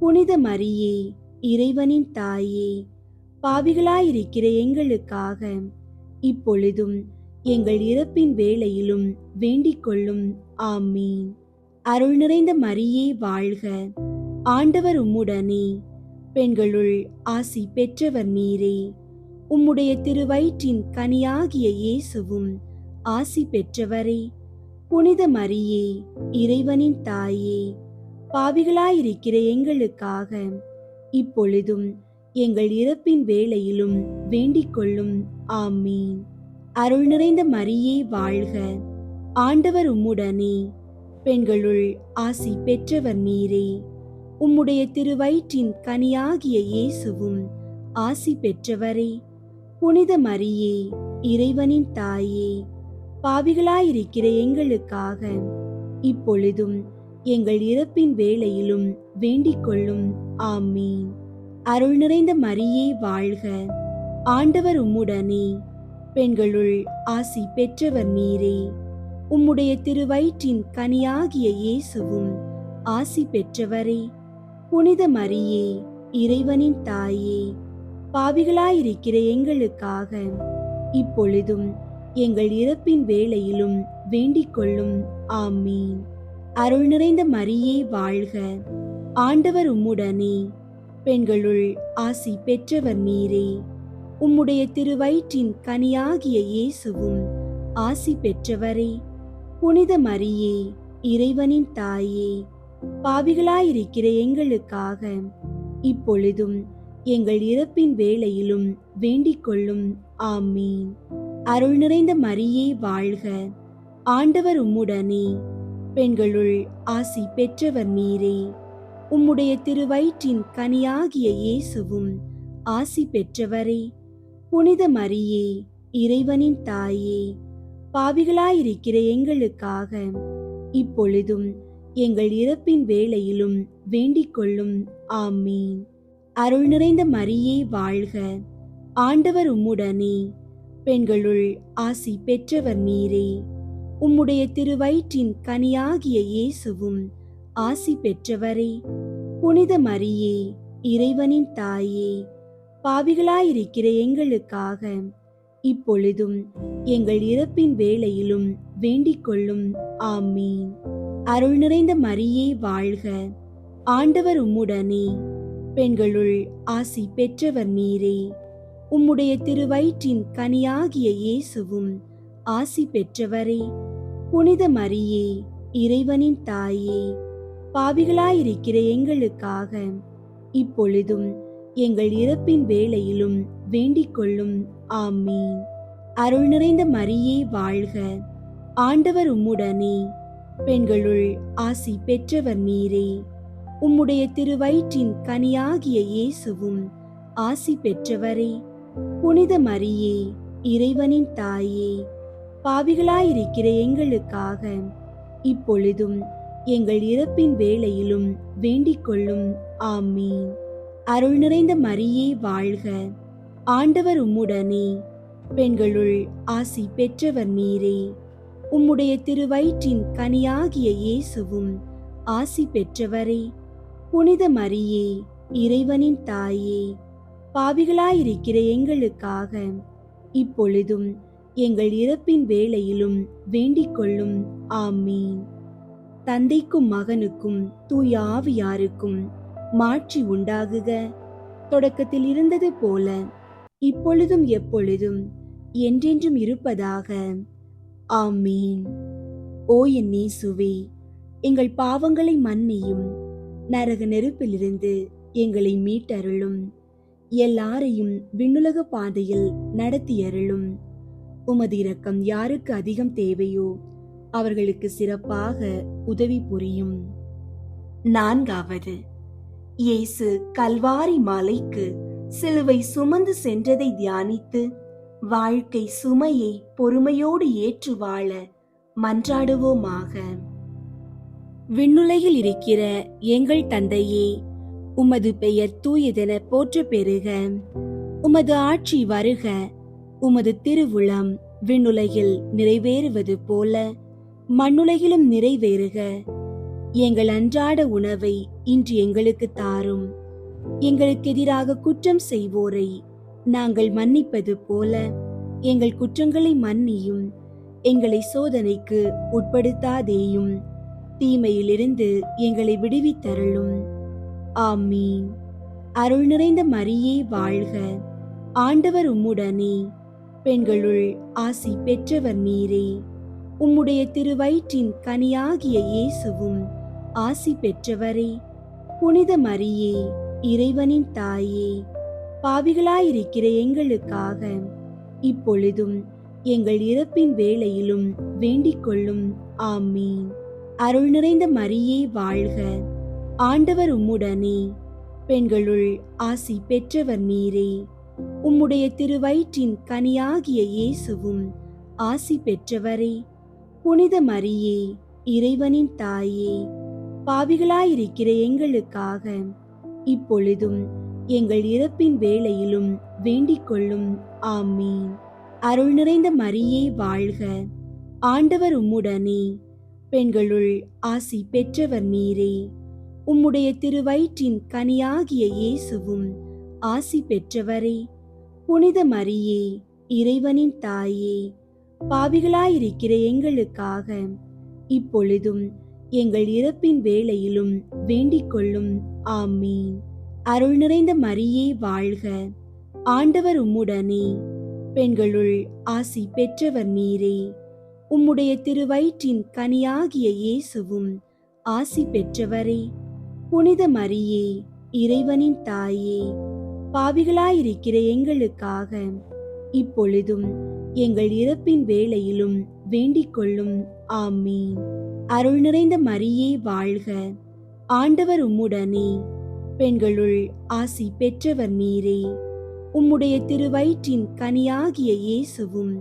Speaker 3: புனித மரியே, இறைவனின் தாயே, பாவிகளாயிருக்கிற எங்களுக்காக இப்பொழுதும் எங்கள் இறப்பின் வேளையிலும் வேண்டிக் கொள்ளும். ஆமீன். அருள் நிறைந்த மரியே வாழ்க, ஆண்டவர் உம்முடனே, பெண்களுள் ஆசி பெற்றவர் நீரே. உம்முடைய திருவயிற்றின் கனியாகிய இயேசுவும் ஆசி பெற்றவரே. புனித மரியே, இறைவனின் தாயே, பாவிகளாயிருக்கிற எங்களுக்காக இப்பொழுதும் எங்கள் இறப்பின் வேளையிலும் வேண்டிக் கொள்ளும். ஆமீன். அருள் நிறைந்த மரியே வாழ்க, ஆண்டவர் உம்முடனே, பெண்களுள் ஆசி பெற்றவர் நீரே. உம்முடைய திருவயிற்றின் கனியாகிய இயேசுவும் ஆசி பெற்றவரே. புனித மரியே, இறைவனின் தாயே, பாவிகளாயிருக்கிற எங்களுக்காக இப்பொழுதும் எங்கள் இறப்பின் வேளையிலும் வேண்டிக் கொள்ளும். ஆமீன். அருள் நிறைந்த மரியே வாழ்க, ஆண்டவர் உம்முடனே, பெண்களுள் ஆசி பெற்றவர் நீரே. உம்முடைய திருவயிற்றின் கனியாகிய இயேசுவும் ஆசி பெற்றவரே. புனித மரியே, இறைவனின் தாயே, பாவிகளாயிருக்கிற எங்களுக்காக இப்பொழுதும் எங்கள் இறப்பின் வேளையிலும் வேண்டிக் கொள்ளும். ஆமீன். அருள் நிறைந்த மரியே வாழ்க, ஆண்டவர் உம்முடனே, பெண்களுள் ஆசி பெற்றவர் நீரே. உம்முடைய திருவயிற்றின் கனியாகிய இயேசுவும் ஆசி பெற்றவரே. புனித மரியே, இறைவனின் தாயே, பாவிகளாயிருக்கிற எங்களுக்காக இப்பொழுதும் எங்கள் இறப்பின் வேளையிலும் வேண்டிக் கொள்ளும். ஆமீன். அருள் நிறைந்த மரியே வாழ்க, ஆண்டவர் உம்முடனே, பெண்களுள் ஆசி பெற்றவர் நீரே. உம்முடைய திருவயிற்றின் கனியாகிய இயேசுவும் ஆசி பெற்றவரே. புனித மரியே, இறைவனின் தாயே, பாவிகளாயிருக்கிற எங்களுக்காக இப்பொழுதும் எங்கள் இறப்பின் வேளையிலும் வேண்டிக் கொள்ளும். ஆமீன். அருள் நிறைந்த மரியே வாழ்க, ஆண்டவர் உம்முடனே, பெண்களுள் ஆசி பெற்றவர் நீரே. உம்முடைய திருவயிற்றின் கனியாகிய இயேசுவும் ஆசி பெற்றவரே. புனித மரியே, இறைவனின் தாயே, பாவிகளாயிருக்கிற எங்களுக்காக இப்பொழுதும் எங்கள் இறப்பின் வேளையிலும் வேண்டிக் கொள்ளும். ஆமீன். அருள் நிறைந்த மரியே வாழ்க, ஆண்டவர் உம்முடனே, பெண்களுள் ஆசி பெற்றவர் நீரே. உம்முடைய திருவயிற்றின் கனியாகிய இயேசுவும் ஆசி பெற்றவரே. புனித மரியே, இறைவனின் தாயே, பாவிகளாயிருக்கிற எங்களுக்காக இப்பொழுதும் எங்கள் இறப்பின் வேளையிலும் வேண்டிக் கொள்ளும். ஆமீன். அருள் நிறைந்த மரியே வாழ்க, ஆண்டவர் உம்முடனே, பெண்களுள் ஆசி பெற்றவர் நீரே. உம்முடைய திருவயிற்றின் கனியாகிய இயேசுவும் ஆசி பெற்றவரே. புனித மரியே, இறைவனின் தாயே, பாவிகளாயிருக்கிற எங்களுக்காக இப்பொழுதும் எங்கள் இறப்பின் வேளையிலும் வேண்டிக் கொள்ளும். ஆமீன். அருள் நிறைந்த மரியே வாழ்க, ஆண்டவர் உம்முடனே, பெண்களுள் ஆசி பெற்றவர் நீரே. உம்முடைய திருவயிற்றின் கனியாகிய இயேசுவும் ஆசி பெற்றவரே. புனித மரியே, இறைவனின் தாயே, பாவிகளாயிருக்கிற எங்களுக்காக இப்பொழுதும் எங்கள் இறப்பின் வேளையிலும் வேண்டிக் கொள்ளும். ஆமீன். தந்தைக்கும் மகனுக்கும் தூய ஆவியாருக்கும் மாட்சி உண்டாகுக. தொடக்கத்தில் இருந்தது போல இப்பொழுதும் எப்பொழுதும் என்றென்றும் இருப்பதாக. ஆமீன். ஓ என் இயேசுவே, எங்கள் பாவங்களை மன்னியும், நரக நெருப்பிலிருந்து எங்களை மீட்டருளும், எல்லாரையும் விண்ணுலக பாதையில் நடத்தியருளும். உமது இரக்கம் யாருக்கு அதிகம் தேவையோ அவர்களுக்கு சிறப்பாக உதவி புரியும். 4. இயேசு கல்வாரி மலைக்கு சிலுவை சுமந்து சென்றதை தியானித்து வாழ்க்கை சுமையை பொறுமையோடு ஏற்று வாழ மன்றாடுவோமாக. விண்ணுலகில் இருக்கிற எங்கள் தந்தையே, உமது பெயர் தூயதென போற்ற பெறுக. உமது ஆட்சி வருக. உமது திருவுளம் விண்ணுலகில் நிறைவேறுவது போல மண்ணுலகிலும் நிறைவேறுக. எங்கள் அன்றாட உணவை இன்று எங்களுக்கு தாரும். எங்களுக்கு எதிராக குற்றம் செய்வோரை நாங்கள் மன்னிப்பது போல எங்கள் குற்றங்களை மன்னியும். எங்களை சோதனைக்கு உட்படுத்தாதேயும், தீமையிலிருந்து எங்களை விடுவித்தருளும். ஆமீன். அருள் நிறைந்த மரியே வாழ்க, ஆண்டவர் உம்முடனே, பெண்களுள் ஆசி பெற்றவர் நீரே. உம்முடைய திருவயிற்றின் கனியாகிய இயேசுவும் ஆசி பெற்றவரே. புனித மரியே, இறைவனின் தாயே, பாவிகளாயிருக்கிற எங்களுக்காக இப்பொழுதும் எங்கள் இறப்பின் வேளையிலும் வேண்டிக் கொள்ளும். ஆமீன். அருள் நிறைந்த மரியே வாழ்க, ஆண்டவர் உம்முடனே, பெண்களுள் ஆசி பெற்றவர் நீரே. உம்முடைய திருவயிற்றின் கனியாகிய இயேசுவும் ஆசி பெற்றவரே. புனித மரியே, இறைவனின் தாயே, பாவிகளாயிருக்கிற எங்களுக்காக இப்பொழுதும் எங்கள் இறப்பின் வேளையிலும் வேண்டிக் கொள்ளும். ஆமீன். அருள் நிறைந்த மரியே வாழ்க, ஆண்டவர் உம்முடனே, பெண்களுள் ஆசி பெற்றவர் நீரே. உம்முடைய திருவயிற்றின் கனியாகிய இயேசுவும் ஆசி பெற்றவரே. புனித மரியே, இறைவனின் தாயே, பாவிகளாயிருக்கிற எங்களுக்காக இப்பொழுதும் எங்கள் இறப்பின் வேளையிலும் வேண்டிக் கொள்ளும். ஆமீன். அருள் நிறைந்த மரியே வாழ்க, ஆண்டவர் உம்முடனே, பெண்களுள் ஆசி பெற்றவர் நீரே. உம்முடைய திருவயிற்றின் கனியாகிய இயேசுவும் ஆசி பெற்றவரே. புனித மரியே, இறைவனின் தாயே, பாவிகளாயிருக்கிற எங்களுக்காக இப்பொழுதும் எங்கள் இறப்பின் வேளையிலும் வேண்டிக் கொள்ளும். ஆமீன். அருள் நிறைந்த மரியே வாழ்க, ஆண்டவர் உம்முடனே, பெண்களுள் ஆசி பெற்றவர் நீரே. உம்முடைய திருவயிற்றின் கனியாகிய இயேசுவும்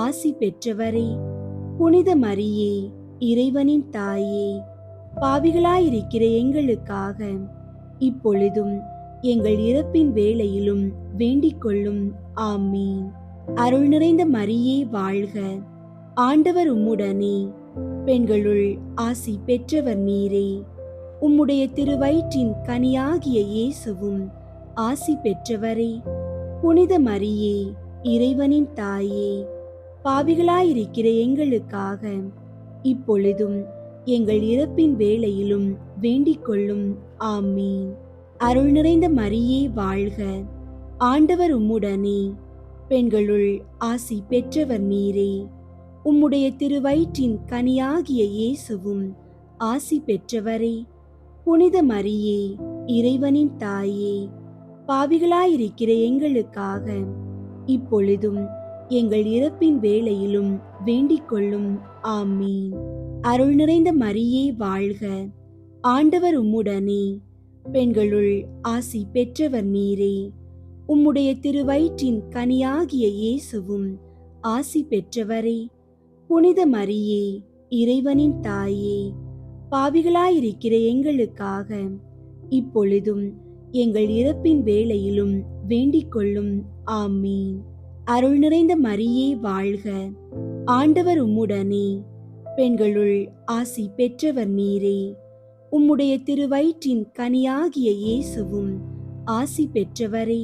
Speaker 3: ஆசி பெற்றவரே. புனித மரியே, இறைவனின் தாயே, பாவிகளாயிருக்கிற எங்களுக்காக இப்பொழுதும் எங்கள் இறப்பின் வேளையிலும் வேண்டிக் கொள்ளும். ஆமீன். அருள் நிறைந்த மரியே வாழ்க, ஆண்டவர் உம்முடனே, பெண்களுள் ஆசி பெற்றவர் நீரே. உம்முடைய திருவயிற்றின் கனியாகிய இயேசுவும் ஆசி பெற்றவரே. புனித மரியே, இறைவனின் தாயே, பாவிகளாயிருக்கிற எங்களுக்காக இப்பொழுதும் எங்கள் இறப்பின் வேளையிலும் வேண்டிக் கொள்ளும். ஆமீன். அருள் நிறைந்த மரியே வாழ்க, ஆண்டவர் உம்முடனே, பெண்களுள் ஆசி பெற்றவர் நீரே. உம்முடைய திருவயிற்றின் கனியாகிய இயேசுவும் ஆசி பெற்றவரே. புனித மரியே, இறைவனின் தாயே, பாவிகளாயிருக்கிற எங்களுக்காக இப்பொழுதும் எங்கள் இறப்பின் வேளையிலும் வேண்டிக் கொள்ளும். ஆமீன். அருள் நிறைந்த மரியே வாழ்க, ஆண்டவர் உம்முடனே, பெண்களுள் ஆசி பெற்றவர் நீரே. உம்முடைய திருவயிற்றின் கனியாகிய இயேசுவும் ஆசி பெற்றவரே. புனித மரியே, இறைவனின் தாயே, பாவிகளாயிருக்கிற எங்களுக்காக இப்பொழுதும் எங்கள் இறப்பின் வேளையிலும் வேண்டிக் கொள்ளும். ஆமீன். அருள் நிறைந்த மரியே வாழ்க, ஆண்டவர் உம்முடனே, பெண்களுள் ஆசி பெற்றவர் நீரே. உம்முடைய திருவயிற்றின் கனியாகிய இயேசுவும் ஆசி பெற்றவரே.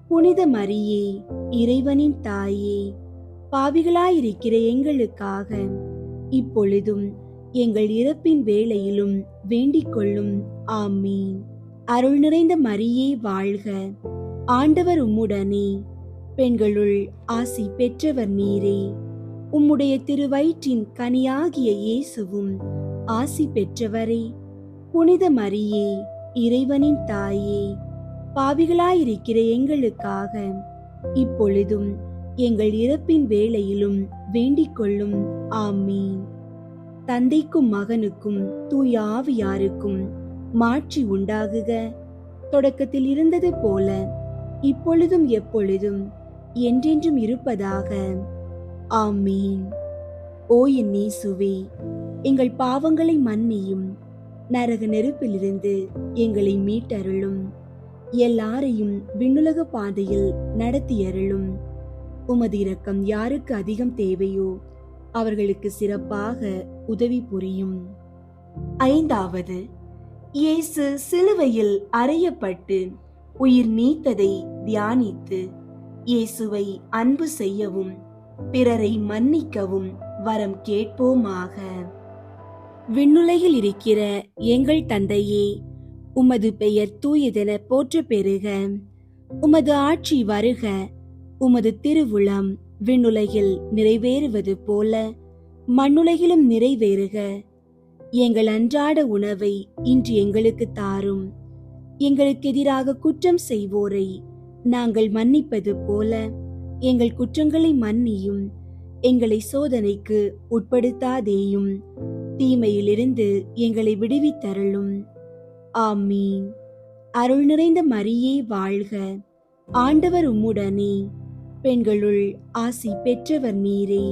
Speaker 3: புனித மரியே, இறைவனின் தாயே, பாவிகளாயிருக்கிற எங்களுக்காக இப்பொழுதும் எங்கள் இறப்பின் வேளையிலும் வேண்டிக் கொள்ளும். ஆமீன். அருள் நிறைந்த மரியே வாழ்க, ஆண்டவர் உம்முடனே, பெண்களுள் ஆசி பெற்றவர் நீரே. உம்முடைய திருவயிற்றின் கனியாகிய இயேசுவும் ஆசி பெற்றவரே. புனித மரியே, இறைவனின் தாயே, பாவிகளாயிருக்கிற எங்களுக்காக இப்பொழுதும் எங்கள் இறப்பின் வேளையிலும் வேண்டிக் கொள்ளும். ஆமீன். தந்தைக்கும் மகனுக்கும் தூய ஆவியாருக்கும் மாட்சி உண்டாகுக. தொடக்கத்தில் இருந்தது போல இப்பொழுதும் எப்பொழுதும் என்றென்றும் இருப்பதாக. ஆமீன். ஓ என் இயேசுவே, எங்கள் பாவங்களை மன்னியும், நரக நெருப்பிலிருந்து எங்களை மீட்டருளும், எல்லாரையும் விண்ணுலக பாதையில் நடத்தியருளும். உமது இரக்கம் யாருக்கு அதிகம் தேவையோ அவர்களுக்கு சிறப்பாக உதவி புரியும். ஐந்தாவது, இயேசு சிலுவையில் அறையப்பட்டு உயிர் நீத்ததை தியானித்து இயேசுவை அன்பு செய்யவும் பிறரை மன்னிக்கவும் வரம் கேட்போமாக. விண்ணுலகில் இருக்கிற எங்கள் தந்தையே, உமது பெயர் தூயதென போற்ற பெறுக. உமது ஆட்சி வருக. உமது திருவுளம் விண்ணுலகில் நிறைவேறுவது போல மண்ணுலகிலும் நிறைவேறுக. எங்கள் அன்றாட உணவை இன்று எங்களுக்கு தாரும். எங்களுக்கு எதிராக குற்றம் செய்வோரை நாங்கள் மன்னிப்பது போல எங்கள் குற்றங்களை மன்னியும். எங்களை சோதனைக்கு உட்படுத்தாதேயும், தீமையிலிருந்து எங்களை விடுவித்தருளும். ஆமீன். அருள் நிறைந்த மரியே வாழ்க. ஆண்டவர் உம்முடனே, பெண்களுள் ஆசி பெற்றவர் நீரே.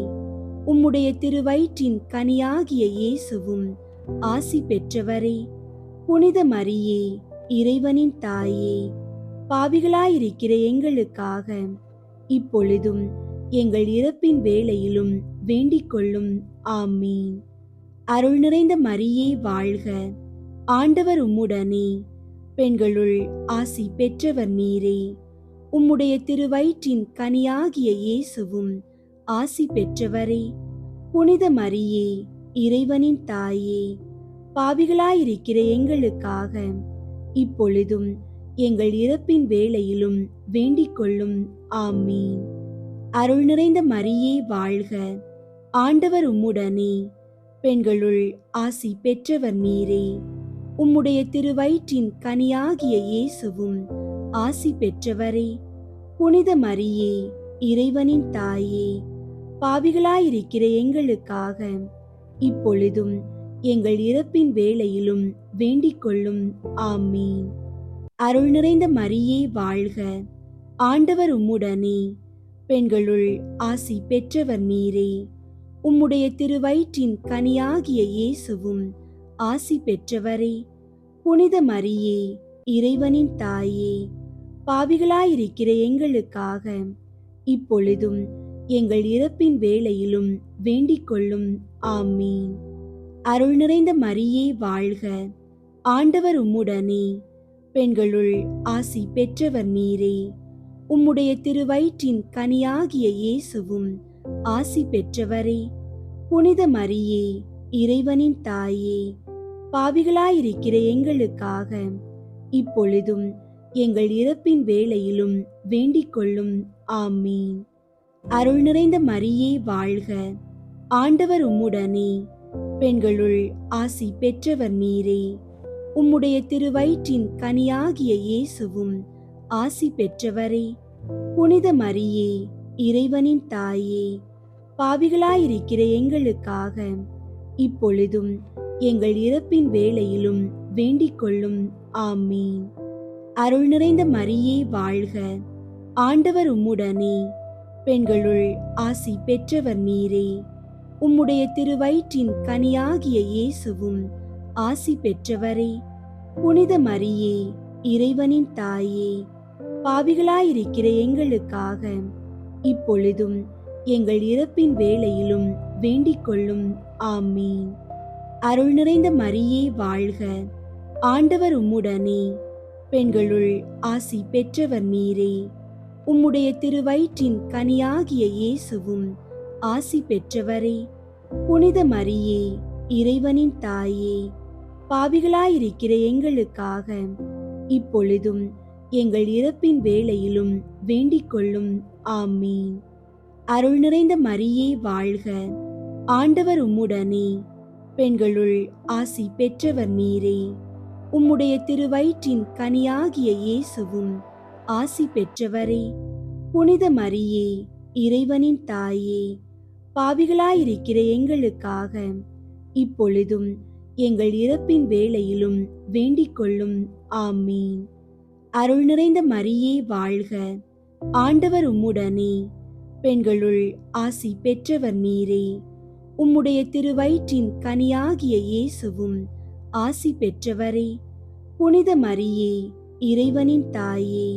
Speaker 3: உம்முடைய திருவயிற்றின் கனியாகிய இயேசுவும் ஆசி பெற்றவரே. புனித மரியே, இறைவனின் தாயே, பாவிகளாயிருக்கிற எங்களுக்காக இப்பொழுதும் எங்கள் இறப்பின் வேளையிலும் வேண்டிக் கொள்ளும். ஆமீன். அருள் நிறைந்த மரியே வாழ்க. ஆண்டவர் உம்முடனே, பெண்களுள் ஆசி பெற்றவர் நீரே. உம்முடைய திருவயிற்றின் கனியாகிய இயேசுவும் ஆசி பெற்றவரே. புனித மரியே, இறைவனின் தாயே, பாவிகளாயிருக்கிற எங்களுக்காக இப்பொழுதும் எங்கள் இறப்பின் வேளையிலும் வேண்டிக் கொள்ளும். ஆமீன். அருள் நிறைந்த மரியே வாழ்க. ஆண்டவர் உம்முடனே, பெண்களுள் ஆசி பெற்றவர் நீரே. உம்முடைய திருவயிற்றின் கனியாகிய இயேசுவும் ஆசி பெற்றவரே. புனித மரியே, இறைவனின் தாயே, பாவிகளாயிருக்கிற எங்களுக்காக இப்பொழுதும் எங்கள் இறப்பின் வேளையிலும் வேண்டிக் கொள்ளும். ஆமீன். அருள் நிறைந்த மரியே வாழ்க. ஆண்டவர் உம்முடனே, பெண்களுள் ஆசி பெற்றவர் நீரே. உம்முடைய திருவயிற்றின் கனியாகிய இயேசுவும் ஆசி பெற்றவரே. புனித மரியே, இறைவனின் தாயே, பாவிகளாயிருக்கிற எங்களுக்காக இப்பொழுதும் எங்கள் இறப்பின் வேளையிலும் வேண்டிக் கொள்ளும். ஆமீன். அருள் நிறைந்த மரியே வாழ்க. ஆண்டவர் உம்முடனே, பெண்களுள் ஆசி பெற்றவர் நீரே. உம்முடைய திருவயிற்றின் கனியாகிய இயேசுவும் ஆசி பெற்றவரே. புனித மரியே, இறைவனின் தாயே, பாவிகளாயிருக்கிற எங்களுக்காக இப்பொழுதும் எங்கள் இறப்பின் வேளையிலும் வேண்டிக் கொள்ளும். ஆமீன். அருள் நிறைந்த மரியே வாழ்க. ஆண்டவர் உம்முடனே, பெண்களுள் ஆசி பெற்றவர் நீரே. உம்முடைய திருவயிற்றின் கனியாகிய இயேசுவும் ஆசி பெற்றவரே. புனித மரியே, இறைவனின் தாயே, பாவிகளாயிருக்கிற எங்களுக்காக இப்பொழுதும் எங்கள் இறப்பின் வேளையிலும் வேண்டிக் கொள்ளும். ஆமீன். அருள் நிறைந்த மரியே வாழ்க. ஆண்டவர் உம்முடனே, பெண்களுள் ஆசி பெற்றவர் நீரே. உம்முடைய திருவயிற்றின் கனியாகிய இயேசுவும் ஆசி பெற்றவரே. புனித மரியே, இறைவனின் தாயே, பாவிகளாயிருக்கிற எங்களுக்காக இப்பொழுதும் எங்கள் இறப்பின் வேளையிலும் வேண்டிக் கொள்ளும். ஆமீன். அருள் நிறைந்த மரியே வாழ்க. ஆண்டவர் உம்முடனே, பெண்களுள் ஆசி பெற்றவர் நீரே. உம்முடைய திருவயிற்றின் கனியாகிய இயேசுவும் ஆசி பெற்றவரே. புனித மரியே, இறைவனின் தாயே, பாவிகளாயிருக்கிற எங்களுக்காக இப்பொழுதும் எங்கள் இறப்பின் வேளையிலும் வேண்டிக் கொள்ளும். ஆமீன். அருள் நிறைந்த மரியே வாழ்க. ஆண்டவர் உம்முடனே, பெண்களுள் ஆசி பெற்றவர் நீரே. உம்முடைய திருவயிற்றின் கனியாகிய இயேசுவும் ஆசி பெற்றவரே. புனித மரியே, இறைவனின் தாயே, பாவிகளாயிருக்கிற எங்களுக்காக இப்பொழுதும் எங்கள் இறப்பின் வேளையிலும் வேண்டிக் கொள்ளும். ஆமீன். அருள் நிறைந்த மரியே வாழ்க. ஆண்டவர் உம்முடனே, பெண்களுள் ஆசி பெற்றவர் நீரே. உம்முடைய திருவயிற்றின் கனியாகிய இயேசுவும் ஆசி பெற்றவரே. புனித மரியே, இறைவனின் தாயே,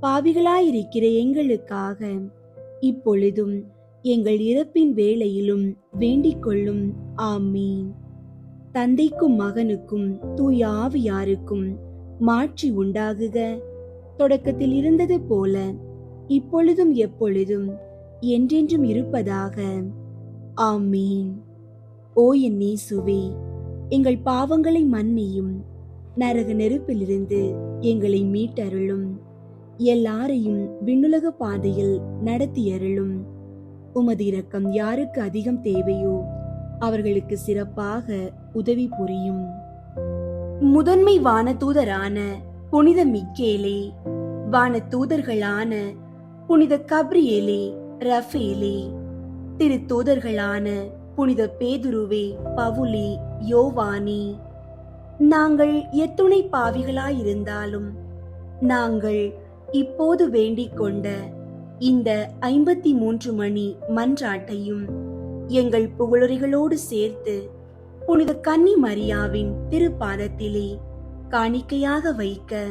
Speaker 3: பாவிகளாயிருக்கிற எங்களுக்காக இப்பொழுதும் எங்கள் இறப்பின் வேளையிலும் வேண்டிக் கொள்ளும். ஆமீன். தந்தைக்கும் மகனுக்கும் தூய ஆவியாருக்கும் மாட்சி உண்டாகுக. தொடக்கத்தில் இருந்தது போல இப்பொழுதும் எப்பொழுதும் என்றென்றும் இருப்பதாக. ஆமீன். ஓ என் இயேசுவே, எங்கள் பாவங்களை மன்னியும், நரக நெருப்பிலிருந்து எங்களை மீட்டருளும். எல்லாரையும் விண்ணுலக பாதையில் நடத்தியருளும். உமது இரக்கம் யாருக்கு அதிகம் தேவையோ அவர்களுக்கு சிறப்பாக உதவி புரியும். முதன்மை வானதூதரான புனித மிக்கேலே, வானதூதர்களான புனித கப்ரியேலே, ரஃபேலே, திருத்தூதர்களான புனித பேதுருவே, பவுலே, யோவானே, நாங்கள் எத்துணை பாவிகளாயிருந்தாலும் நாங்கள் இப்போது வேண்டிக் கொண்ட இந்த 53 மணி மன்றாட்டையும் எங்கள் புகழுரைகளோடு சேர்த்து புனித கன்னி மரியாவின் திருப்பாதத்திலே காணிக்கையாக வைக்க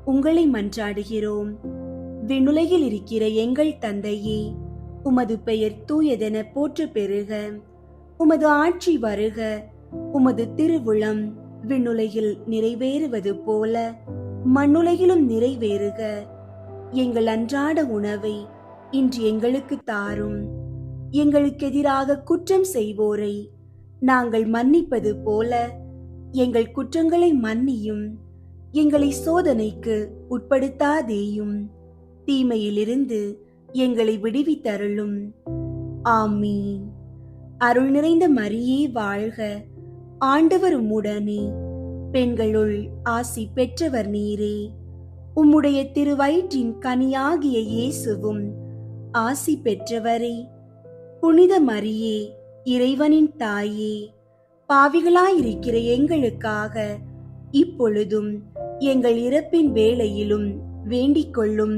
Speaker 3: உங்களை மன்றாடுகிறோம். விண்ணுலகில் இருக்கிற எங்கள் தந்தையே, உமது பெயர் தூயதென போற்ற பெறுக. உமது ஆட்சி வருக. உமது திருவுளம் விண்ணுலகில் நிறைவேறுவது போல மண்ணுலகிலும் நிறைவேறுக. எங்கள் அன்றாட உணவை இன்று எங்களுக்கு தாரும். எங்களுக்கு எதிராக குற்றம் செய்வோரை நாங்கள் மன்னிப்பது போல எங்கள் குற்றங்களை மன்னியும். எங்களை சோதனைக்கு உட்படுத்தாதேயும், தீமையிலிருந்து எங்களை விடுவித்தருளும். ஆமீன். அருள் நிறைந்த மரியே வாழ்க. ஆண்டவர் உம்முடனே, பெண்களுள் ஆசி பெற்றவர் நீரே. உம்முடைய திருவயிற்றின் கனியாகிய இயேசுவும் ஆசி பெற்றவரே. புனித மரியே, இறைவனின் தாயே, பாவிகளாயிருக்கிற எங்களுக்காக இப்பொழுதும் எங்கள் இறப்பின் வேளையிலும் வேண்டிக் கொள்ளும்.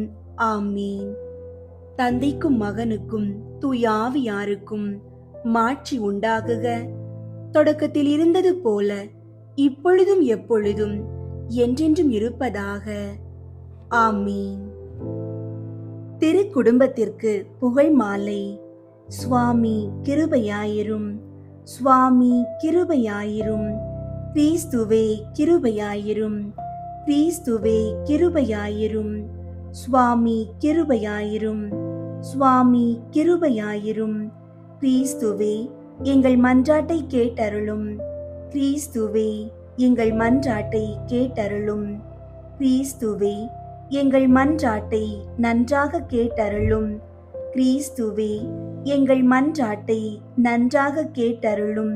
Speaker 3: ஆமீன். தந்தைக்கும் மகனுக்கும் தூய ஆவியாருக்கும் மாட்சி உண்டாகுக. தொடக்கத்தில் இருந்தது போல இப்பொழுதும் எப்பொழுதும் என்றென்றும் இருப்பதாக. ஆமீன். திரு குடும்பத்திற்கு புகழ் மாலை. சுவாமி கிருபையாயிரும். சுவாமி கிருபையாயிரும். கிறிஸ்துவே கிருபையாயிரும். கிறிஸ்துவே கிருபையாயிரும். சுவாமி கிருபையாயிரும். சுவாமி கிருபையாயிரும். கிறிஸ்துவே எங்கள் மன்றாட்டை கேட்டருளும். கிறிஸ்துவே எங்கள் மன்றாட்டை கேட்டருளும். கிறிஸ்துவே எங்கள் மன்றாட்டை நன்றாக கேட்டருளும். கிறிஸ்துவே எங்கள் மன்றாட்டை நன்றாக கேட்டருளும்.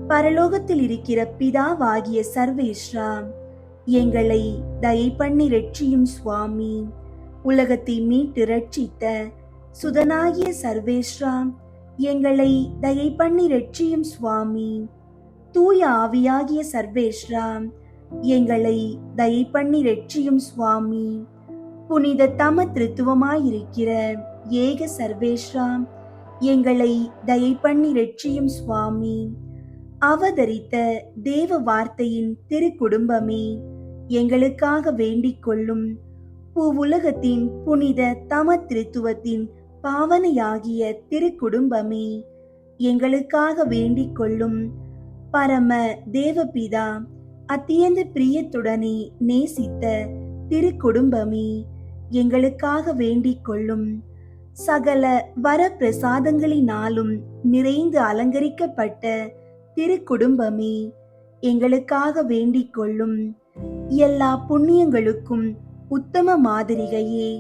Speaker 3: பரலோகத்தில் இருக்கிற பிதாவாகிய சர்வேஸ்வரா, எங்களை தயை பண்ணி ரட்சியும் சுவாமி. உலகத்தை மீட்டு ரட்சித்த சுதனாகிய சர்வேஸ்வரா, எங்களை தயை பண்ணி ரட்சியும் சுவாமி. தூய ஆவியாகிய சர்வேஸ்வரா, எங்களை தயை பண்ணி ரட்சியும் சுவாமி. புனித தம திருத்துவமாயிருக்கிற ஏக சர்வேஸ்வரா, எங்களை தயை பண்ணி ரட்சியும் சுவாமி. அவதரித்த தேவ வார்த்தையின் திருக்குடும்பமே, எங்களுக்காக வேண்டிக் கொள்ளும். பூவுலகத்தின் புனித தம திருத்துவத்தின் பாவனையாகிய திருக்குடும்பமே, எங்களுக்காக வேண்டிக் கொள்ளும். பரம தேவபிதா அத்தியந்த பிரியத்துடனே நேசித்த திருக்குடும்பமே, எங்களுக்காக வேண்டிக் கொள்ளும். சகல வர பிரசாதங்களினாலும் நிறைந்து அலங்கரிக்கப்பட்ட திருக்குடும்பமே, எங்களுக்காக வேண்டிக் கொள்ளும். எல்லா புண்ணியங்களுக்கும் உத்தம மாதிரிகையே,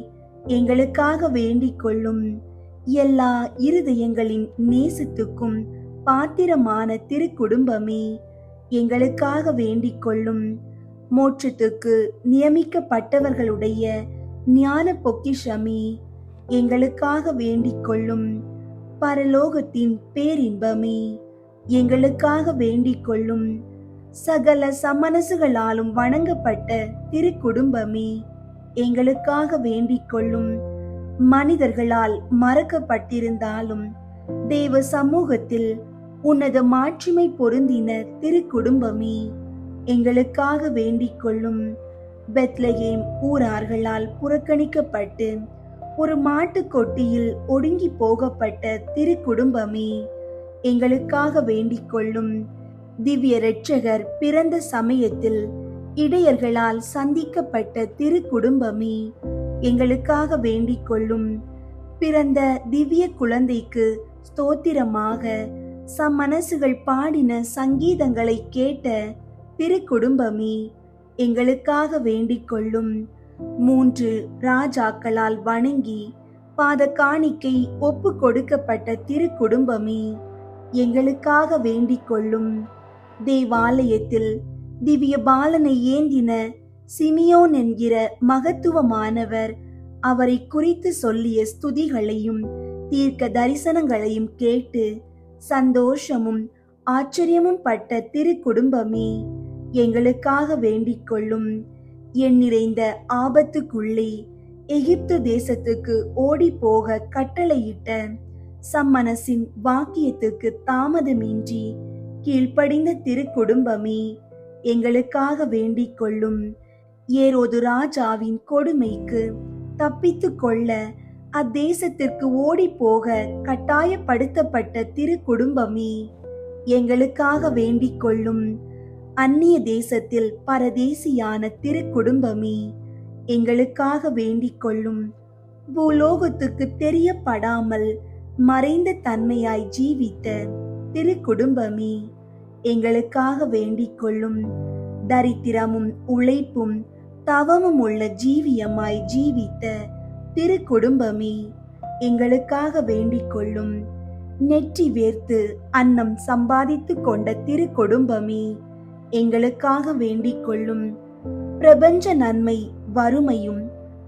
Speaker 3: எங்களுக்காக வேண்டிக் கொள்ளும். எல்லா இருதயங்களின் நேசத்துக்கும் பாத்திரமான திருக்குடும்பமே, எங்களுக்காக வேண்டிக் கொள்ளும். மோட்சத்துக்கு நியமிக்கப்பட்டவர்களுடைய ஞான பொக்கிஷமே, எங்களுக்காக வேண்டிக் கொள்ளும். பரலோகத்தின் பேரின்பமே, எங்களுக்காக வேண்டிக் கொள்ளும். சகல சமனசுகளாலும் வணங்கப்பட்ட திருக்குடும்பமே, எங்களுக்காக வேண்டிக் கொள்ளும். மனிதர்களால் மறக்கப்பட்டிருந்தாலும் தேவ சமூகத்தில் உன்னத மாட்சிமை பொருந்தின திருக்குடும்பமே, எங்களுக்காக வேண்டிக் கொள்ளும். பெத்லகேம் ஊரார்களால் புறக்கணிக்கப்பட்டு ஒரு மாட்டுக்கொட்டியில் ஒடுங்கி போகப்பட்ட திருக்குடும்பமே, எங்களுக்காக வேண்டிக் கொள்ளும். திவ்ய இரட்சகர் பிறந்த சமயத்தில் இடையர்களால் சந்திக்கப்பட்ட திருக்குடும்பமே, எங்களுக்காக வேண்டிக் கொள்ளும். பிறந்த திவ்ய குழந்தைக்கு ஸ்தோத்திரமாக சம்மனசுகள் பாடின சங்கீதங்களை கேட்ட திருக்குடும்பமே, எங்களுக்காக வேண்டிக் கொள்ளும். 3 ராஜாக்களால் வணங்கி பாத காணிக்கை ஒப்பு கொடுக்கப்பட்ட திருக்குடும்பமே, எங்களுக்காக வேண்டிக் கொள்ளும். தேவாலயத்தில் திவ்ய பாலனை ஏந்தின சிமியோன் என்கிற மகத்துவமானவர் அவரை குறித்து சொல்லிய ஸ்துதிகளையும் தீர்க்க தரிசனங்களையும் கேட்டு சந்தோஷமும் ஆச்சரியமும் பட்ட திருக்குடும்பமே, எங்களுக்காக வேண்டிக் கொள்ளும். என் நிறைந்த ஆபத்துக்குள்ளே எகிப்து தேசத்துக்கு ஓடி போக கட்டளையிட்ட சம்மனசின் வாக்கியத்துக்கு தாமதமின்றி கீழ்ப்படிந்த திருக்குடும்பமே, எங்களுக்காக வேண்டிக் கொள்ளும். ஏரோது ராஜாவின் கொடுமைக்கு தப்பித்து கொள்ள அத்தேசத்திற்கு ஓடி போக கட்டாயப்படுத்தப்பட்ட திருக்குடும்பமே, எங்களுக்காக வேண்டிக் கொள்ளும். அந்நிய தேசத்தில் பரதேசியான திருக்குடும்பமே, எங்களுக்காக வேண்டிக் கொள்ளும். பூலோகத்துக்கு தெரியப்படாமல் மறைந்த தன்மையாய் ஜீவித்த திருக்குடும்பமே, எங்களுக்காக வேண்டிக் கொள்ளும். தரித்திரமும் உழைப்பும் தவமும் உள்ள ஜீவியமாய் ஜீவித்த திருக்குடும்பமே, எங்களுக்காக வேண்டிக் கொள்ளும். நெற்றி வேர்த்து அன்னம் சம்பாதித்து கொண்ட திருக்குடும்பமே, எங்களுக்காக வேண்டிக் கொள்ளும். பிரபஞ்ச நன்மை வறுமையும்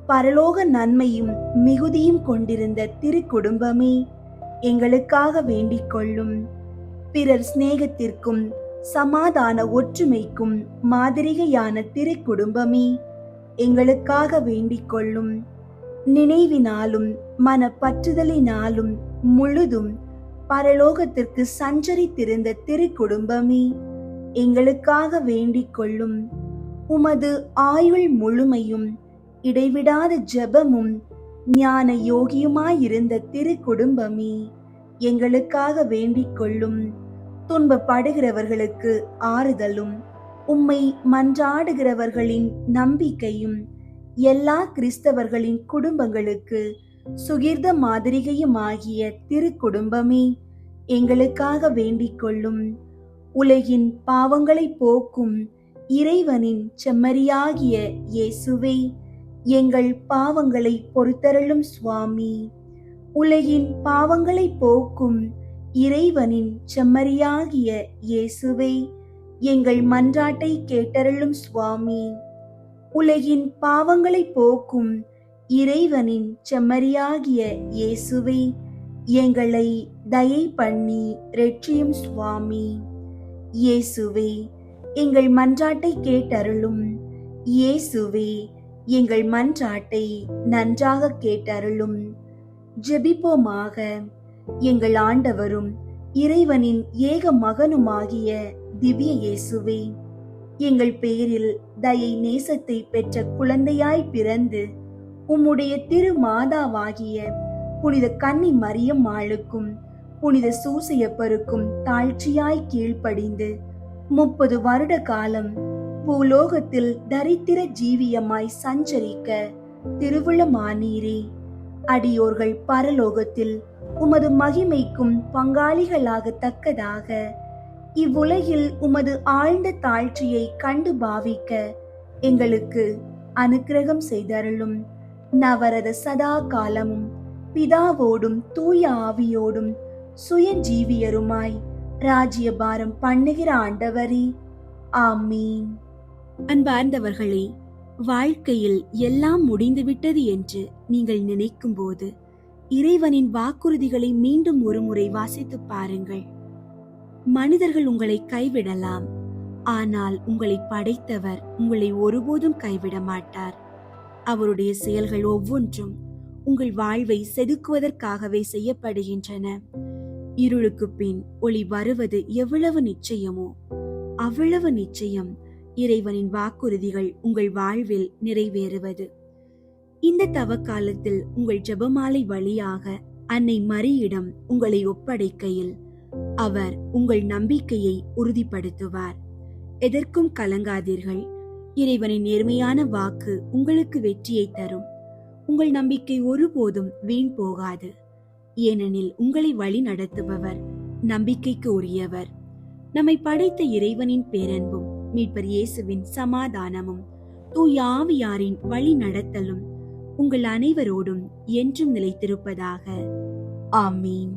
Speaker 3: பரலோக நன்மையும் மிகுதியும் கொண்டிருந்த திருக்குடும்பமே, எங்களுக்காக வேண்டிக் கொள்ளும். பிறர் சிநேகத்திற்கும் சமாதான ஒற்றுமைக்கும் மாதிரிகையான திருக்குடும்பமே, எங்களுக்காக வேண்டிக் கொள்ளும். நினைவினாலும் மனப்பற்றுதலினாலும் முழுதும் பரலோகத்திற்கு சஞ்சரித்திருந்த திருக்குடும்பமே, எங்களுக்காக வேண்டிக் கொள்ளும். உமது ஆயுள் முழுமையும் இடைவிடாத ஜெபமும் ஞான யோகியுமாயிருந்த திருக்குடும்பமே, எங்களுக்காக வேண்டிக் கொள்ளும். துன்பப்படுகிறவர்களுக்கு ஆறுதலும் உம்மை மன்றாடுகிறவர்களின் நம்பிக்கையும் எல்லா கிறிஸ்தவர்களின் குடும்பங்களுக்கு சுகிர்த மாதிரிகையுமாகிய திருக்குடும்பமே, எங்களுக்காக வேண்டிக் கொள்ளும். உலகின் பாவங்களை போக்கும் இறைவனின் செம்மறியாகிய இயேசுவே, எங்கள் பாவங்களை பொறுத்தருளும் சுவாமி. உலகின் பாவங்களை போக்கும் இறைவனின் செம்மறியாகிய இயேசுவே, எங்கள் மன்றாட்டை கேட்டருளும் சுவாமி. உலகின் பாவங்களை போக்கும் இறைவனின் செம்மறியாகிய இயேசுவே, எங்களை தயை பண்ணி இரட்சியும் சுவாமி. இயேசுவே, எங்கள் மன்றாட்டை கேட்டருளும். இயேசுவே, எங்கள் மன்றாட்டை நன்றாக கேட்டருளும். ஜெபிப்போமாக. எங்கள் ஆண்டவரும் இறைவனின் ஏக மகனுமாகிய திவ்ய இயேசுவே, எங்கள் பேரில் தயை நேசத்தை பெற்ற குழந்தையாய் பிறந்து உம்முடைய திருமாதாவாகிய புனித கன்னி மரியம்மாளுக்கும் புனித சூசையப்பருக்கும் தாழ்ச்சியாய் கீழ்ப்படிந்து 30 வருட காலம் பூலோகத்தில் தரித்திர ஜீவியமாய் சஞ்சரிக்க திருவுளமானீரே. அடியோர்கள் பரலோகத்தில் உமது மகிமைக்கும் பங்காளிகளாகத்தக்கதாக இவ்வுலகில் உமது ஆழ்ந்த தாழ்ச்சியை கண்டு பாவிக்க எங்களுக்கு அனுக்கிரகம் செய்தருளும். நவரத சதா காலமும் பிதாவோடும் தூய ஆவியோடும் சுயஜீவியருமாய் ராஜ்யபாரம் பண்ணுகிற ஆண்டவரே, ஆமீன். அன்பார்ந்தவர்களே, வாழ்க்கையில் எல்லாம் முடிந்துவிட்டது என்று நீங்கள் நினைக்கும் போது இறைவனின் வாக்குறுதிகளை மீண்டும் ஒருமுறை வாசித்து பாருங்கள். மனிதர்கள் உங்களை கைவிடலாம், ஆனால் உங்களை படைத்தவர் உங்களை ஒருபோதும் கைவிட மாட்டார். அவருடைய செயல்கள் ஒவ்வொன்றும் உங்கள் வாழ்வை செதுக்குவதற்காகவே செய்யப்படுகின்றன. இருளுக்கு பின் ஒளி வருவது எவ்வளவு நிச்சயமோ அவ்வளவு நிச்சயம் இறைவனின் வாக்குறுதிகள் உங்கள் வாழ்வில் நிறைவேறுவது. இந்த தவக்காலத்தில் உங்கள் ஜெபமாலை வழியாக அன்னை மரியிடம் உங்களை ஒப்படைக்கையில் அவர் உங்கள் நம்பிக்கையை உறுதிப்படுத்துவார். எதற்கும் கலங்காதீர்கள். இறைவனின் நேர்மையான வாக்கு உங்களுக்கு வெற்றியை தரும். உங்கள் நம்பிக்கை ஒருபோதும் வீண் போகாது. ஏனெனில் உங்களை வழி நடத்துபவர் நம்பிக்கைக்கு உரியவர். நம்மை படைத்த இறைவனின் பேரன்பும் மீட்பர் இயேசுவின் சமாதானமும் தூய ஆவியாரின் வழி நடத்தலும் உங்கள் அனைவரோடும் என்றும் நிலைத்திருப்பதாக. ஆமீன்.